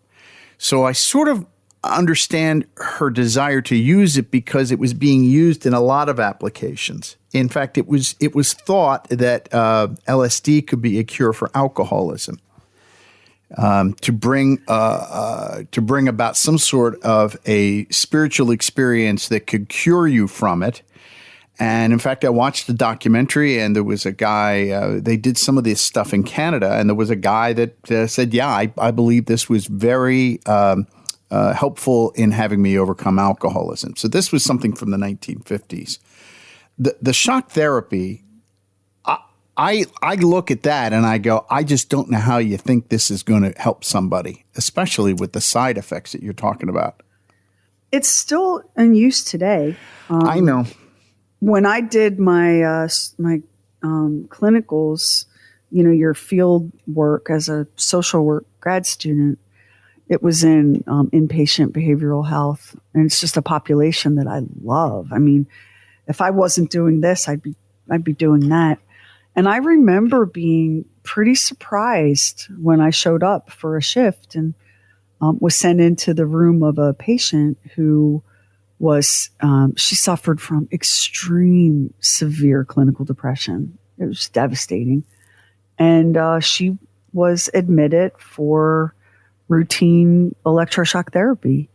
Speaker 6: So I sort of understand her desire to use it because it was being used in a lot of applications. In fact, it was thought that LSD could be a cure for alcoholism, to bring about some sort of a spiritual experience that could cure you from it. And in fact, I watched the documentary, and there was a guy, they did some of this stuff in Canada, and there was a guy that said, yeah, I believe this was very helpful in having me overcome alcoholism. So this was something from the 1950s. The shock therapy, I look at that and I go, I just don't know how you think this is going to help somebody, especially with the side effects that you're talking about.
Speaker 1: It's still in use today.
Speaker 6: I know.
Speaker 1: When I did my clinicals, your field work as a social work grad student, it was in inpatient behavioral health, and it's just a population that I love. I mean, if I wasn't doing this, I'd be doing that. And I remember being pretty surprised when I showed up for a shift and was sent into the room of a patient who was, she suffered from extreme severe clinical depression. It was devastating. And she was admitted for routine electroshock therapy.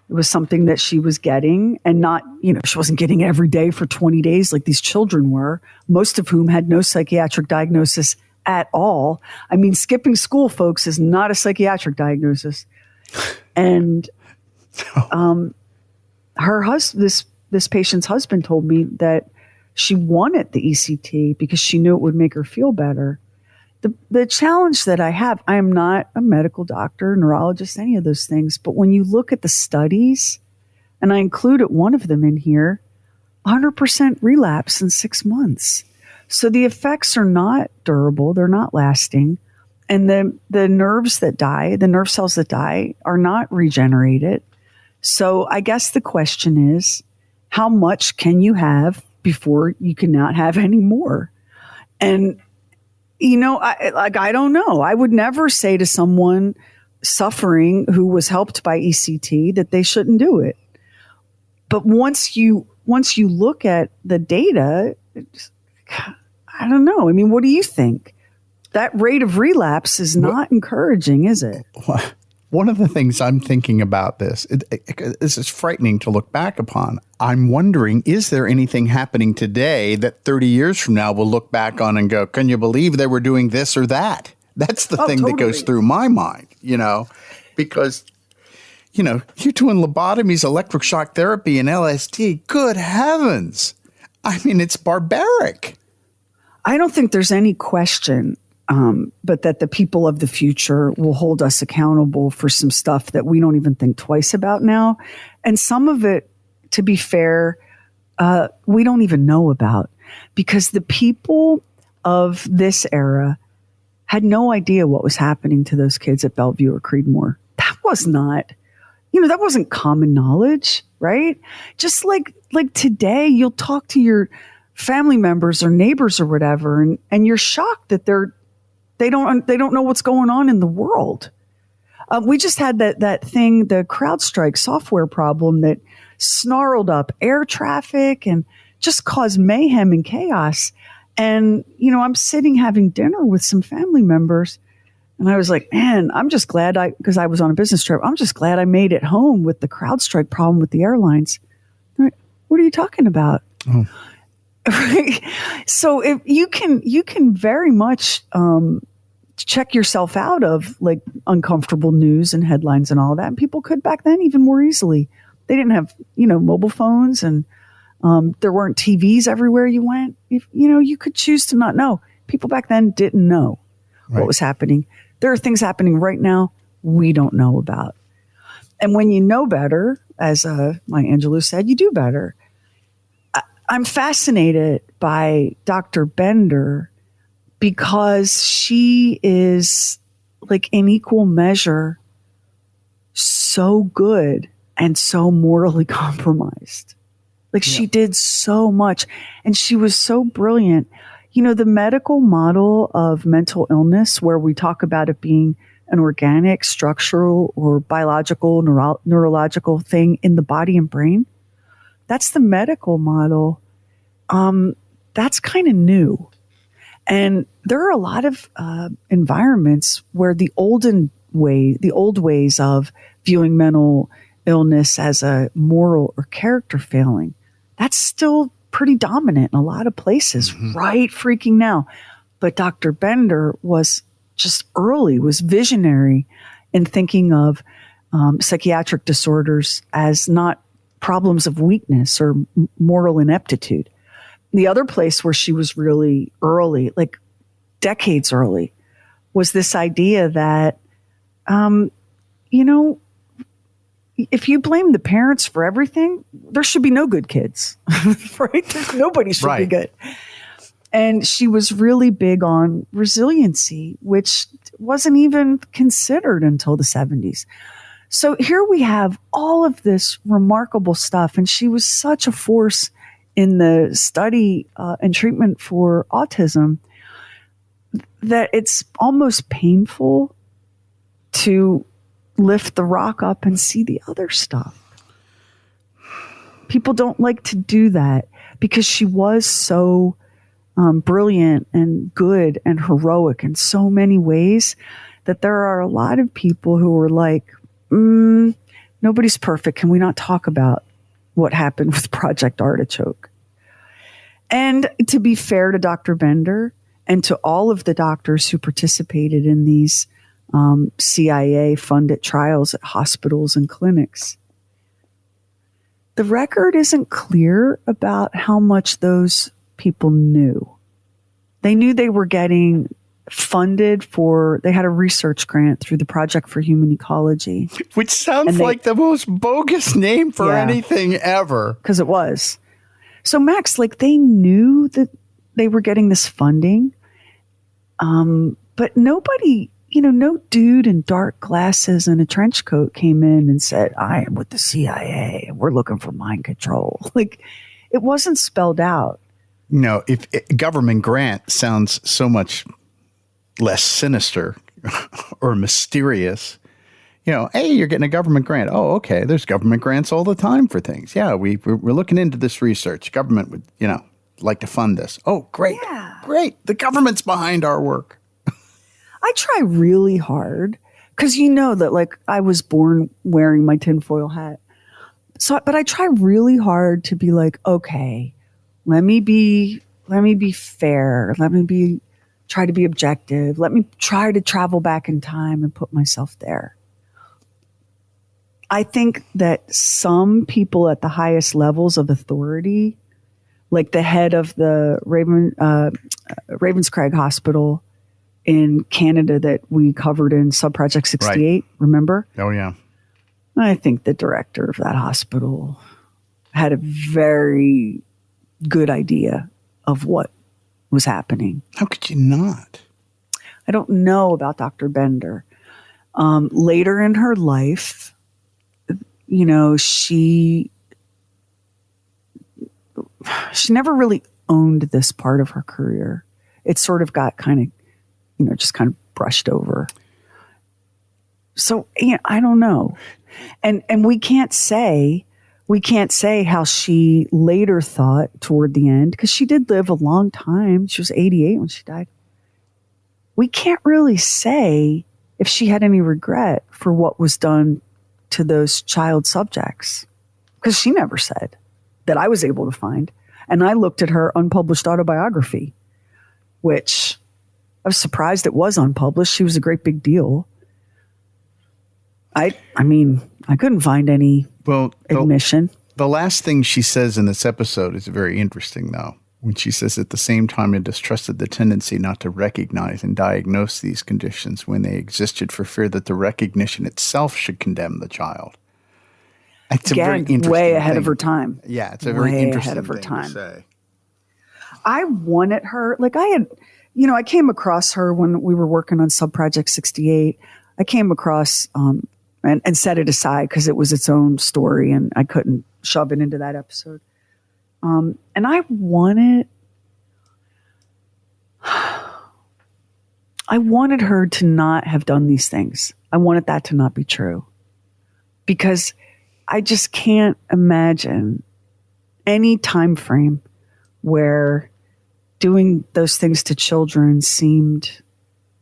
Speaker 1: It was something that she was getting, and not, she wasn't getting it every day for 20 days like these children were, most of whom had no psychiatric diagnosis at all. I mean, skipping school, folks, is not a psychiatric diagnosis. And this patient's husband told me that she wanted the ECT because she knew it would make her feel better. The challenge that I have, I am not a medical doctor, neurologist, any of those things. But when you look at the studies, and I included one of them in here, 100% relapse in 6 months. So the effects are not durable. They're not lasting. And the nerves that die, the nerve cells that die, are not regenerated. So I guess the question is, how much can you have before you cannot have any more? And I don't know. I would never say to someone suffering who was helped by ECT that they shouldn't do it. But once you once you look at the data, I don't know. I mean, what do you think? That rate of relapse is not encouraging, is it?
Speaker 6: One of the things I'm thinking about this is frightening to look back upon. I'm wondering, is there anything happening today that 30 years from now we'll look back on and go, can you believe they were doing this or that? That's the thing that goes through my mind, because, you're doing lobotomies, electroshock therapy, and LSD. Good heavens. I mean, it's barbaric.
Speaker 1: I don't think there's any question but that the people of the future will hold us accountable for some stuff that we don't even think twice about now. And some of it, to be fair, we don't even know about, because the people of this era had no idea what was happening to those kids at Bellevue or Creedmoor. That was not, that wasn't common knowledge, right? Just like today, you'll talk to your family members or neighbors or whatever, and you're shocked that they don't know what's going on in the world. We just had that thing, the CrowdStrike software problem that snarled up air traffic and just caused mayhem and chaos. And, I'm sitting having dinner with some family members, and I was like, man, I'm just glad because I was on a business trip, I'm just glad I made it home with the CrowdStrike problem with the airlines. Like, what are you talking about? Oh. Right. So if you can very much check yourself out of like uncomfortable news and headlines and all of that. And people could back then even more easily. They didn't have, mobile phones, and there weren't TVs everywhere you went. If, you could choose to not know. People back then didn't know what was happening. There are things happening right now we don't know about. And when you know better, as Maya Angelou said, you do better. I'm fascinated by Dr. Bender because she is like in equal measure so good and so morally compromised. Like she did so much and she was so brilliant. The medical model of mental illness, where we talk about it being an organic, structural, or biological, neurological thing in the body and brain, that's the medical model. That's kind of new. And there are a lot of environments where the old ways of viewing mental illness as a moral or character failing, that's still pretty dominant in a lot of places right freaking now. But Dr. Bender was visionary in thinking of psychiatric disorders as not problems of weakness or moral ineptitude. The other place where she was really early, like decades early, was this idea that, if you blame the parents for everything, there should be no good kids, right? Nobody should be good. And she was really big on resiliency, which wasn't even considered until the 70s. So here we have all of this remarkable stuff. And she was such a force in the study and treatment for autism that it's almost painful to lift the rock up and see the other stuff. People don't like to do that because she was so brilliant and good and heroic in so many ways that there are a lot of people who are like, nobody's perfect. Can we not talk about what happened with Project Artichoke? And to be fair to Dr. Bender and to all of the doctors who participated in these CIA-funded trials at hospitals and clinics, the record isn't clear about how much those people knew. They knew they were getting funded they had a research grant through the Project for Human Ecology.
Speaker 6: Which sounds like the most bogus name for anything ever.
Speaker 1: Because it was. So Max, they knew that they were getting this funding, but nobody, no dude in dark glasses and a trench coat came in and said, I am with the CIA. We're looking for mind control. It wasn't spelled out.
Speaker 6: If government grant sounds so much less sinister or mysterious, Hey, you're getting a government grant. Oh, okay. There's government grants all the time for things. Yeah, we're looking into this research. Government would, like to fund this. Oh, great.
Speaker 1: Yeah.
Speaker 6: Great. The government's behind our work.
Speaker 1: I try really hard because that like I was born wearing my tinfoil hat. But I try really hard to be like, okay, let me be fair. Try to be objective. Let me try to travel back in time and put myself there. I think that some people at the highest levels of authority, like the head of the Ravenscraig Hospital in Canada that we covered in Subproject 68, right. Remember?
Speaker 6: Oh, yeah.
Speaker 1: I think the director of that hospital had a very good idea of what was happening.
Speaker 6: How could you not?
Speaker 1: I don't know about Dr. Bender. Later in her life, she never really owned this part of her career. It sort of got kind of, just kind of brushed over. So, I don't know. And we can't say how she later thought toward the end, because she did live a long time. She was 88 when she died. We can't really say if she had any regret for what was done to those child subjects, because she never said that I was able to find. And I looked at her unpublished autobiography, which I was surprised it was unpublished. She was a great big deal. I mean, I couldn't find any admission.
Speaker 6: The last thing she says in this episode is very interesting, though, when she says at the same time I distrusted the tendency not to recognize and diagnose these conditions when they existed for fear that the recognition itself should condemn the child. It's
Speaker 1: Again,
Speaker 6: a very interesting
Speaker 1: way ahead
Speaker 6: thing.
Speaker 1: of her time.
Speaker 6: Yeah, it's a very interesting
Speaker 1: ahead of her
Speaker 6: thing
Speaker 1: time.
Speaker 6: to say.
Speaker 1: I wanted her, like I had, I came across her when we were working on Subproject 68. I came across and set it aside because it was its own story and I couldn't shove it into that episode. And I wanted her to not have done these things. I wanted that to not be true, because I just can't imagine any time frame where doing those things to children seemed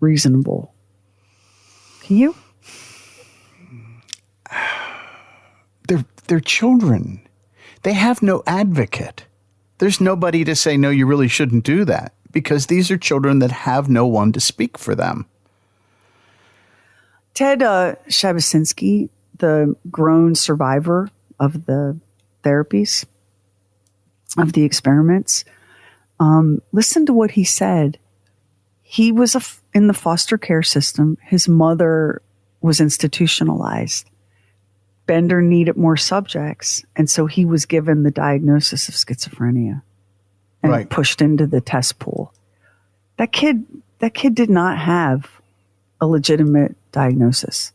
Speaker 1: reasonable. Can you?
Speaker 6: They're children. They have no advocate. There's nobody to say, no, you really shouldn't do that, because these are children that have no one to speak for them.
Speaker 1: Ted Shabasinski, the grown survivor of the therapies, of the experiments, listen to what he said. He was in the foster care system. His mother was institutionalized. Bender needed more subjects, and so he was given the diagnosis of schizophrenia and pushed into the test pool. That kid did not have a legitimate diagnosis.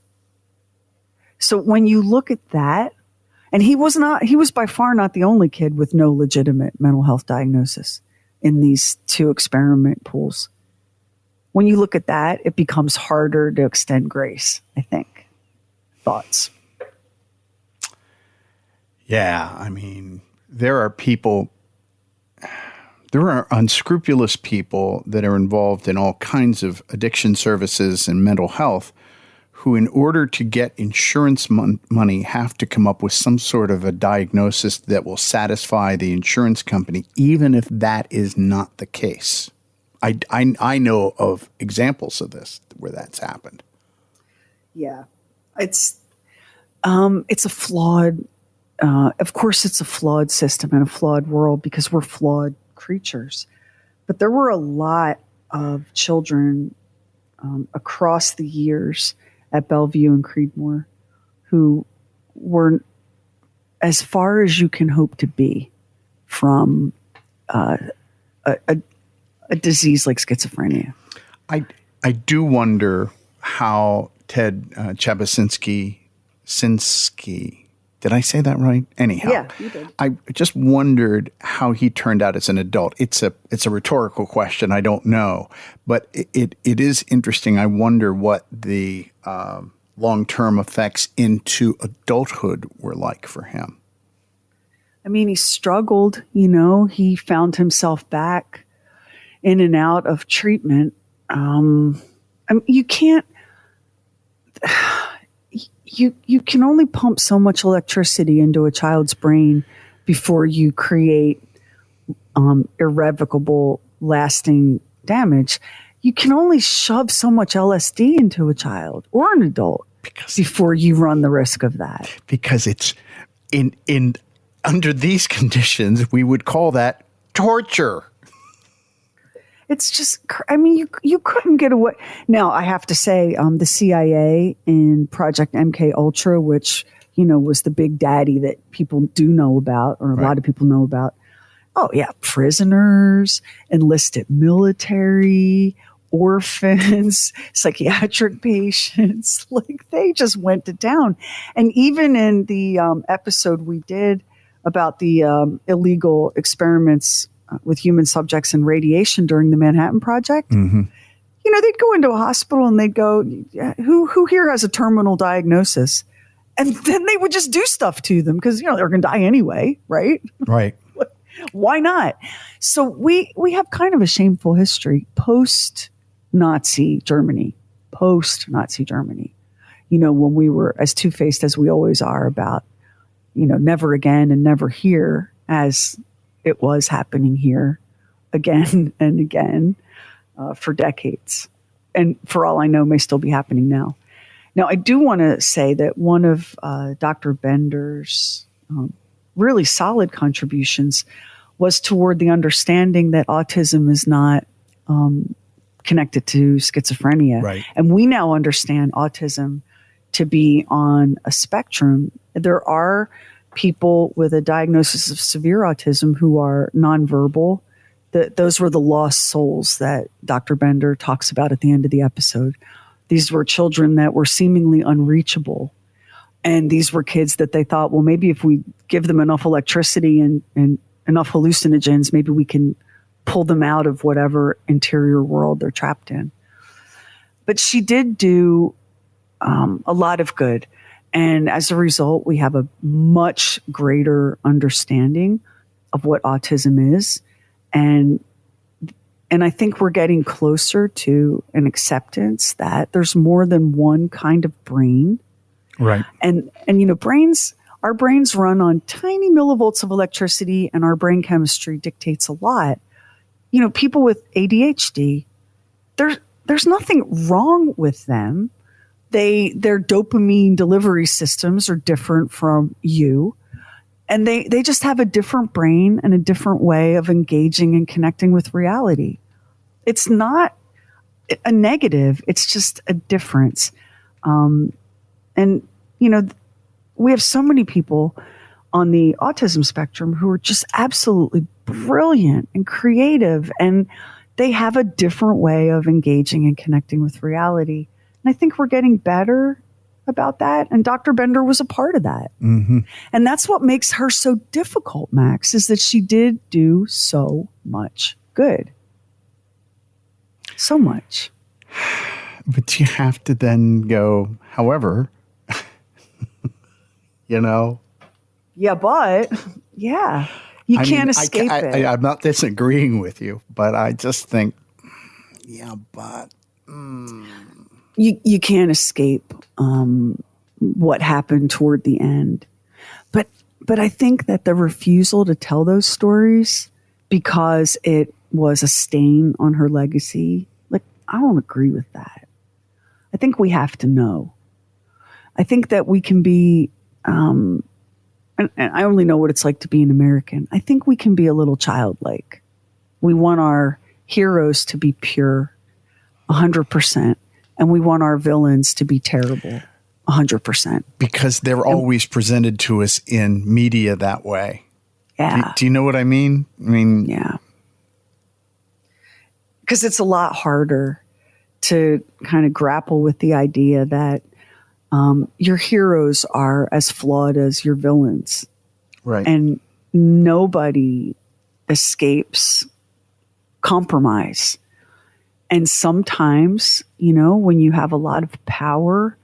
Speaker 1: So when you look at that, and he was by far not the only kid with no legitimate mental health diagnosis in these two experiment pools. When you look at that, it becomes harder to extend grace, I think. Thoughts?
Speaker 6: Yeah, I mean, there are unscrupulous people that are involved in all kinds of addiction services and mental health who, in order to get insurance money, have to come up with some sort of a diagnosis that will satisfy the insurance company, even if that is not the case. I know of examples of this where that's happened.
Speaker 1: Yeah, it's a flawed. Of course, it's a flawed system and a flawed world because we're flawed creatures. But there were a lot of children across the years at Bellevue and Creedmoor who were as far as you can hope to be from a disease like schizophrenia.
Speaker 6: I do wonder how Ted Chabasinski, did I say that right? Anyhow,
Speaker 1: yeah, you did.
Speaker 6: I just wondered how he turned out as an adult. It's a rhetorical question. I don't know, but it is interesting. I wonder what the long-term effects into adulthood were like for him.
Speaker 1: I mean, he struggled, he found himself back in and out of treatment. I mean, you can't, you can only pump so much electricity into a child's brain before you create irrevocable, lasting damage. You can only shove so much LSD into a child or an adult before you run the risk of that.
Speaker 6: Because it's in under these conditions, we would call that torture.
Speaker 1: It's just, I mean, you couldn't get away. Now, I have to say, the CIA in Project MK Ultra, which, was the big daddy that people do know about, or a lot of people know about. Oh, yeah, prisoners, enlisted military, orphans, psychiatric patients, like they just went to town. And even in the episode we did about the illegal experiments with human subjects and radiation during the Manhattan Project, they'd go into a hospital and they'd go, who here has a terminal diagnosis? And then they would just do stuff to them because, they're going to die anyway, right?
Speaker 6: Right.
Speaker 1: Why not? So we have kind of a shameful history post-Nazi Germany, when we were as two-faced as we always are about, never again and never here, as it was happening here again and again for decades. And for all I know, may still be happening now. Now, I do want to say that one of Dr. Bender's really solid contributions was toward the understanding that autism is not connected to schizophrenia.
Speaker 6: Right.
Speaker 1: And we now understand autism to be on a spectrum. There are people with a diagnosis of severe autism who are nonverbal. Those were the lost souls that Dr. Bender talks about at the end of the episode. These were children that were seemingly unreachable. And these were kids that they thought, well, maybe if we give them enough electricity and enough hallucinogens, maybe we can pull them out of whatever interior world they're trapped in. But she did do a lot of good. And as a result, we have a much greater understanding of what autism is. And I think we're getting closer to an acceptance that there's more than one kind of brain.
Speaker 6: Right.
Speaker 1: And our brains run on tiny millivolts of electricity, and our brain chemistry dictates a lot. People with ADHD, there's nothing wrong with them. Their dopamine delivery systems are different from you. And they just have a different brain and a different way of engaging and connecting with reality. It's not a negative. It's just a difference. We have so many people on the autism spectrum who are just absolutely brilliant and creative, and they have a different way of engaging and connecting with reality. And I think we're getting better about that. And Dr. Bender was a part of that. Mm-hmm. And that's what makes her so difficult, Max, is that she did do so much good. So much.
Speaker 6: But you have to then go, however,
Speaker 1: Yeah, but, yeah. You can't escape it.
Speaker 6: I'm not disagreeing with you, but I just think, yeah, but...
Speaker 1: You can't escape what happened toward the end. But I think that the refusal to tell those stories because it was a stain on her legacy, I don't agree with that. I think we have to know. I think that we can be, and I only know what it's like to be an American. I think we can be a little childlike. We want our heroes to be pure, 100%. And we want our villains to be terrible, 100%.
Speaker 6: Because they're always presented to us in media that way.
Speaker 1: Yeah.
Speaker 6: Do you know what I mean?
Speaker 1: Yeah. Because it's a lot harder to kind of grapple with the idea that your heroes are as flawed as your villains.
Speaker 6: Right.
Speaker 1: And nobody escapes compromise. And sometimes, when you have a lot of power,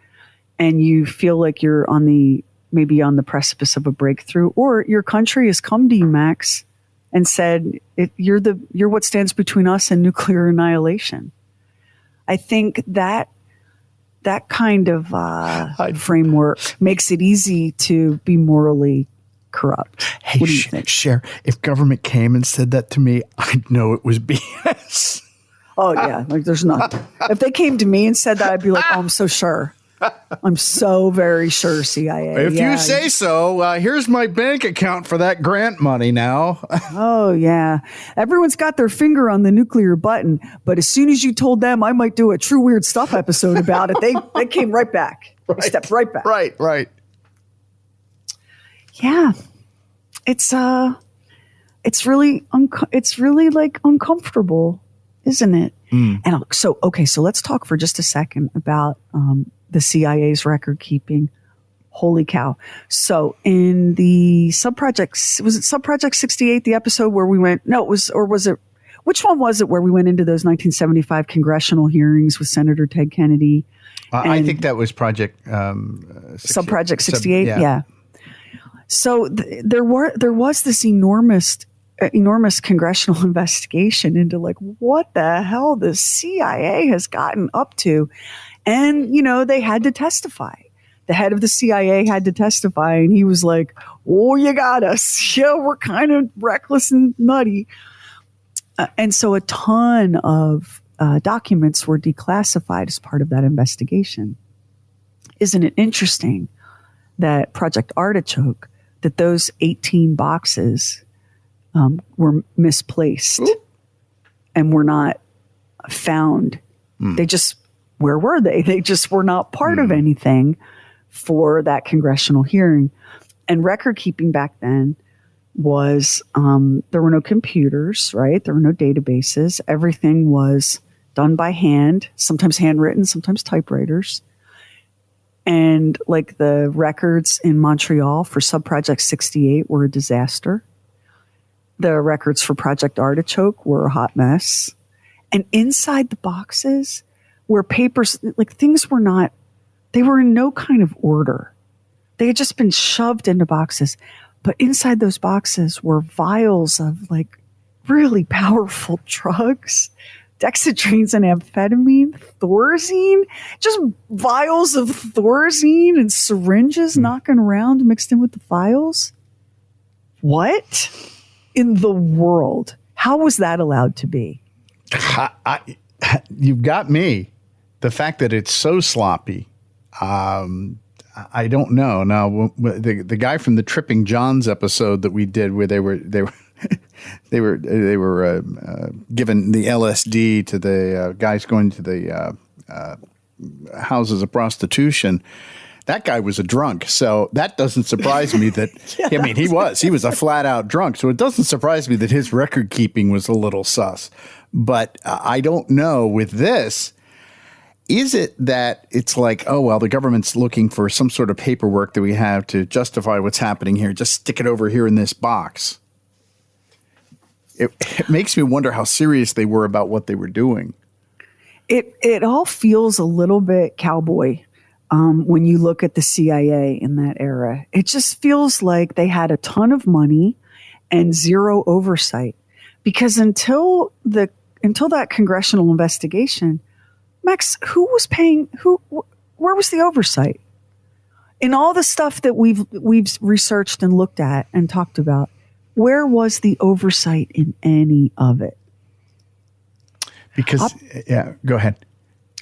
Speaker 1: and you feel like you're maybe on the precipice of a breakthrough, or your country has come to you, Max, and said, you're what stands between us and nuclear annihilation. I think that kind of framework makes it easy to be morally corrupt.
Speaker 6: Hey,
Speaker 1: what do you think?
Speaker 6: Cher, if government came and said that to me, I'd know it was BS.
Speaker 1: Oh, yeah. Like, there's nothing. If they came to me and said that, I'd be like, oh, I'm so sure. I'm so very sure, CIA.
Speaker 6: If you say so, here's my bank account for that grant money now.
Speaker 1: Oh, yeah. Everyone's got their finger on the nuclear button, but as soon as you told them I might do a True Weird Stuff episode about it, they came right back. Right. They stepped right back.
Speaker 6: Right.
Speaker 1: Yeah. It's really like uncomfortable, isn't it? And so let's talk for just a second about the CIA's record keeping. Holy cow. So in the was it Subproject 68, the episode where we went, which one was it where we went into those 1975 congressional hearings with Senator Ted Kennedy?
Speaker 6: I think that was
Speaker 1: Subproject 68. Yeah. So there was this enormous congressional investigation into like what the hell the CIA has gotten up to. And, they had to testify. The head of the CIA had to testify, and he was like, oh, you got us. Yeah, we're kind of reckless and nutty. And so a ton of documents were declassified as part of that investigation. Isn't it interesting that Project Artichoke, that those 18 boxes were misplaced and were not found? They just... Where were they? They just were not part of anything for that congressional hearing. And record keeping back then was, there were no computers, right? There were no databases. Everything was done by hand, sometimes handwritten, sometimes typewriters. And like the records in Montreal for Subproject 68 were a disaster. The records for Project Artichoke were a hot mess. And inside the boxes, where papers, like things they were in no kind of order. They had just been shoved into boxes. But inside those boxes were vials of like really powerful drugs, dexedrines and amphetamine, Thorazine, just vials of Thorazine and syringes knocking around mixed in with the vials. What in the world? How was that allowed to be?
Speaker 6: You've got me. The fact that it's so sloppy, I don't know. Now, the guy from the Tripping Johns episode that we did, where they were given the LSD to the guys going to the houses of prostitution. That guy was a drunk, so that doesn't surprise me. That I mean, he was a flat out drunk, so it doesn't surprise me that his record keeping was a little sus. But I don't know with this. Is it that it's like, oh, well, the government's looking for some sort of paperwork that we have to justify what's happening here. Just stick it over here in this box. It makes me wonder how serious they were about what they were doing.
Speaker 1: It all feels a little bit cowboy when you look at the CIA in that era. It just feels like they had a ton of money and zero oversight. Because until that congressional investigation, Max, who was paying who? Where was the oversight? In all the stuff that we've researched and looked at and talked about, where was the oversight in any of it?
Speaker 6: Because, go ahead.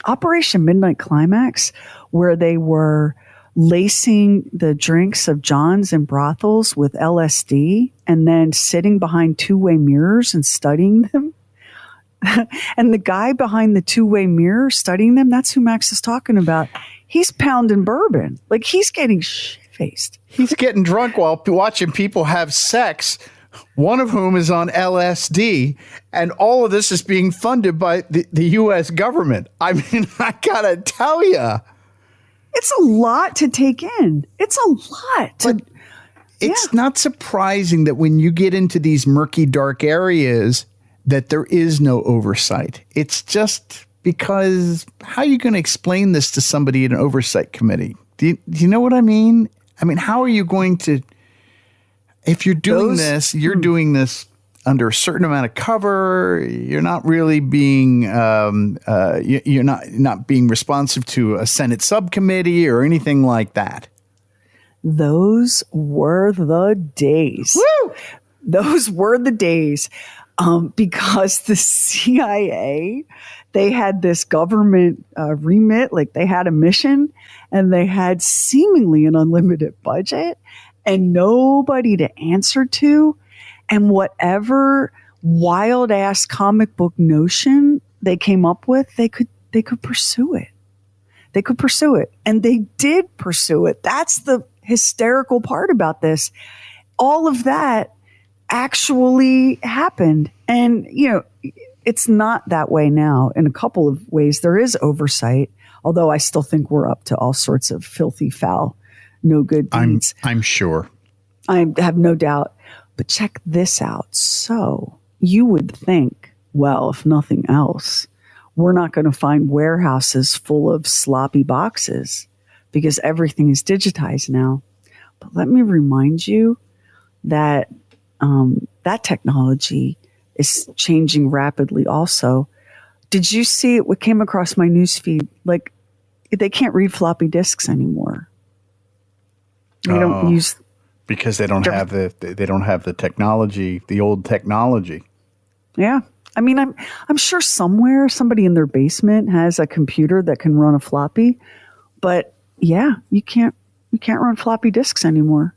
Speaker 1: Operation Midnight Climax, where they were lacing the drinks of Johns and brothels with LSD and then sitting behind two-way mirrors and studying them. And the guy behind the two-way mirror studying them, that's who Max is talking about. He's pounding bourbon. Like, he's getting shit-faced.
Speaker 6: He's getting drunk while watching people have sex, one of whom is on LSD, and all of this is being funded by the U.S. government. I mean, I gotta tell you.
Speaker 1: It's a lot to take in. It's a lot.
Speaker 6: It's not surprising that when you get into these murky, dark areas, that there is no oversight. It's just because how are you going to explain this to somebody in an oversight committee? Do you know what I mean? I mean, how are you going to, if you're doing this, you're doing this under a certain amount of cover. You're not really being, you're not being responsive to a Senate subcommittee or anything like that.
Speaker 1: Those were the days.
Speaker 6: Woo!
Speaker 1: Those were the days. Because the CIA, they had this government remit, like they had a mission, and they had seemingly an unlimited budget and nobody to answer to. And whatever wild ass comic book notion they came up with, they could pursue it. They could pursue it. And they did pursue it. That's the hysterical part about this. All of that actually happened. And, you know, it's not that way now. In a couple of ways, there is oversight, although I still think we're up to all sorts of filthy, foul, no good deeds.
Speaker 6: I'm sure.
Speaker 1: I have no doubt. But check this out. So you would think, well, if nothing else, we're not going to find warehouses full of sloppy boxes because everything is digitized now. But let me remind you that that technology is changing rapidly also. Did you see it? What came across my newsfeed? Like, they can't read floppy disks anymore. They don't use...
Speaker 6: Because they don't have the technology, the old technology.
Speaker 1: Yeah. I mean, I'm sure somewhere somebody in their basement has a computer that can run a floppy, but yeah, you can't run floppy disks anymore.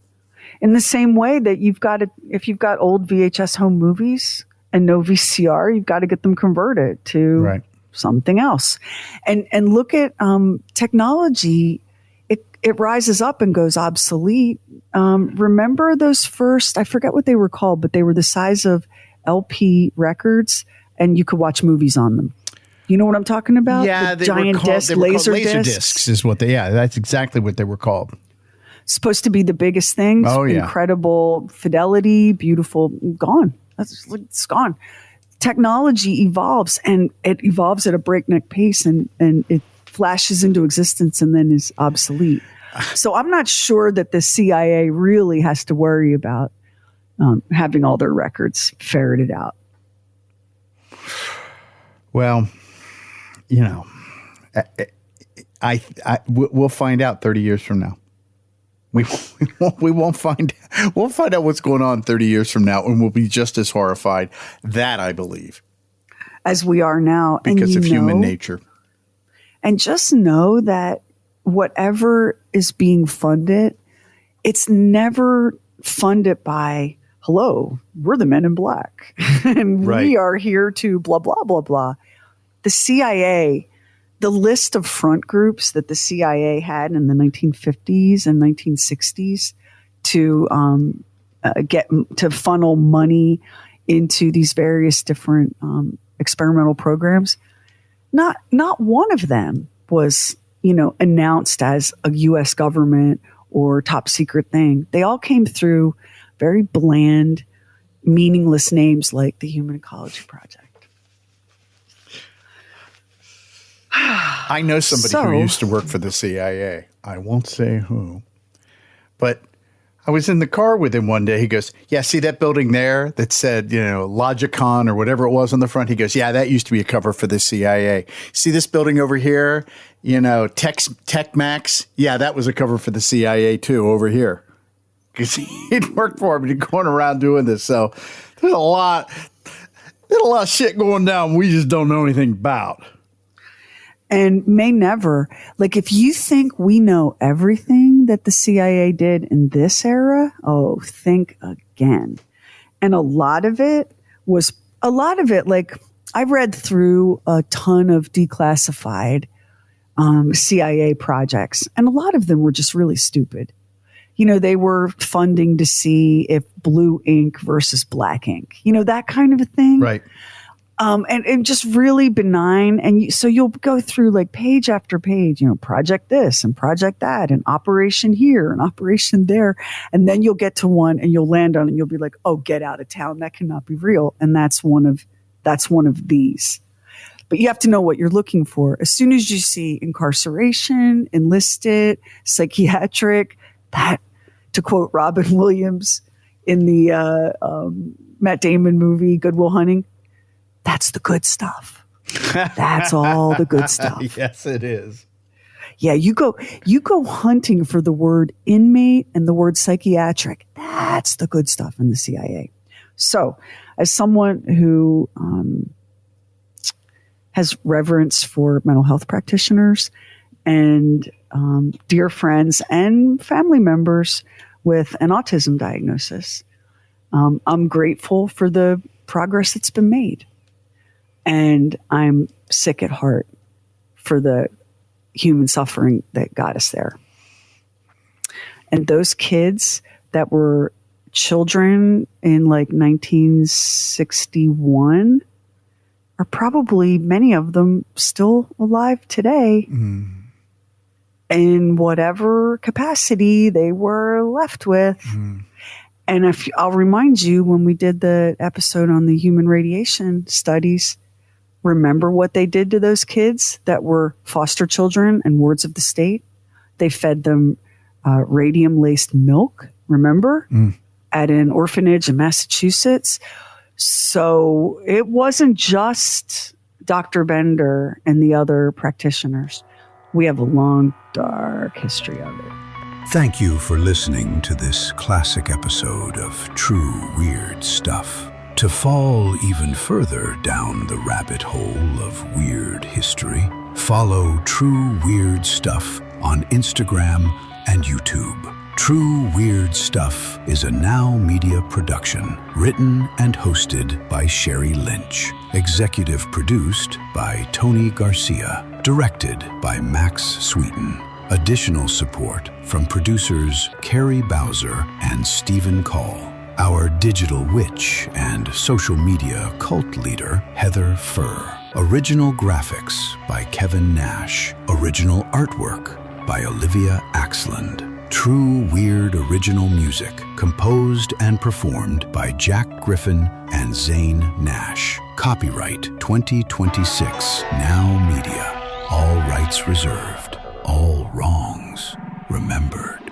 Speaker 1: In the same way that if you've got old VHS home movies and no VCR, you've got to get them converted to something else. And look at technology. It rises up and goes obsolete. Remember those first, I forget what they were called, but they were the size of LP records and you could watch movies on them. You know what I'm talking about?
Speaker 6: Yeah,
Speaker 1: the giant disc, laser discs
Speaker 6: is what that's exactly what they were called.
Speaker 1: Supposed to be the biggest thing.
Speaker 6: Oh, yeah.
Speaker 1: Incredible fidelity, beautiful, gone. It's gone. Technology evolves and it evolves at a breakneck pace and it flashes into existence and then is obsolete. So I'm not sure that the CIA really has to worry about having all their records ferreted out.
Speaker 6: Well, you know, we'll find out 30 years from now. We'll find out what's going on 30 years from now, and we'll be just as horrified. That I believe,
Speaker 1: as we are now,
Speaker 6: because of human nature.
Speaker 1: And just know that whatever is being funded, it's never funded by, hello, we're the men in black. And we are here to blah, blah, blah, blah. The CIA, the list of front groups that the CIA had in the 1950s and 1960s to to funnel money into these various different experimental programs, not one of them was, announced as a U.S. government or top secret thing. They all came through very bland, meaningless names like the Human Ecology Project.
Speaker 6: I know somebody who used to work for the CIA. I won't say who, but I was in the car with him one day. He goes, yeah, see that building there that said, Logicon or whatever it was on the front? He goes, yeah, that used to be a cover for the CIA. See this building over here, Tech Max? Yeah, that was a cover for the CIA too over here. Because he'd worked for him and he'd going around doing this. So there's a lot of shit going down we just don't know anything about.
Speaker 1: And may never. Like, if you think we know everything that the CIA did in this era, think again. And a lot of it, like, I've read through a ton of declassified CIA projects, and a lot of them were just really stupid. They were funding to see if blue ink versus black ink, that kind of a thing.
Speaker 6: Right.
Speaker 1: And just really benign. And so you'll go through like page after page, project this and project that and operation here and operation there. And then you'll get to one and you'll land on it and you'll be like, oh, get out of town. That cannot be real. And that's one of these. But you have to know what you're looking for. As soon as you see incarceration, enlisted, psychiatric, that, to quote Robin Williams in the Matt Damon movie, Good Will Hunting, that's the good stuff. That's all the good stuff.
Speaker 6: Yes, it is.
Speaker 1: Yeah, you go hunting for the word inmate and the word psychiatric. That's the good stuff in the CIA. So, as someone who has reverence for mental health practitioners and dear friends and family members with an autism diagnosis, I'm grateful for the progress that's been made. And I'm sick at heart for the human suffering that got us there. And those kids that were children in like 1961 are probably, many of them, still alive today in whatever capacity they were left with. And I'll remind you, when we did the episode on the human radiation studies, remember what they did to those kids that were foster children and wards of the state? They fed them radium-laced milk, remember? At an orphanage in Massachusetts. So it wasn't just Dr. Bender and the other practitioners. We have a long, dark history of it.
Speaker 4: Thank you for listening to this classic episode of True Weird Stuff. To fall even further down the rabbit hole of weird history, follow True Weird Stuff on Instagram and YouTube. True Weird Stuff is a Now Media production, written and hosted by Sherry Lynch, executive produced by Tony Garcia, directed by Max Sweeten. Additional support from producers Carrie Bowser and Stephen Call. Our digital witch and social media cult leader, Heather Furr. Original graphics by Kevin Nash. Original artwork by Olivia Axland. True Weird original music, composed and performed by Jack Griffin and Zane Nash. Copyright 2026, Now Media. All rights reserved. All wrongs remembered.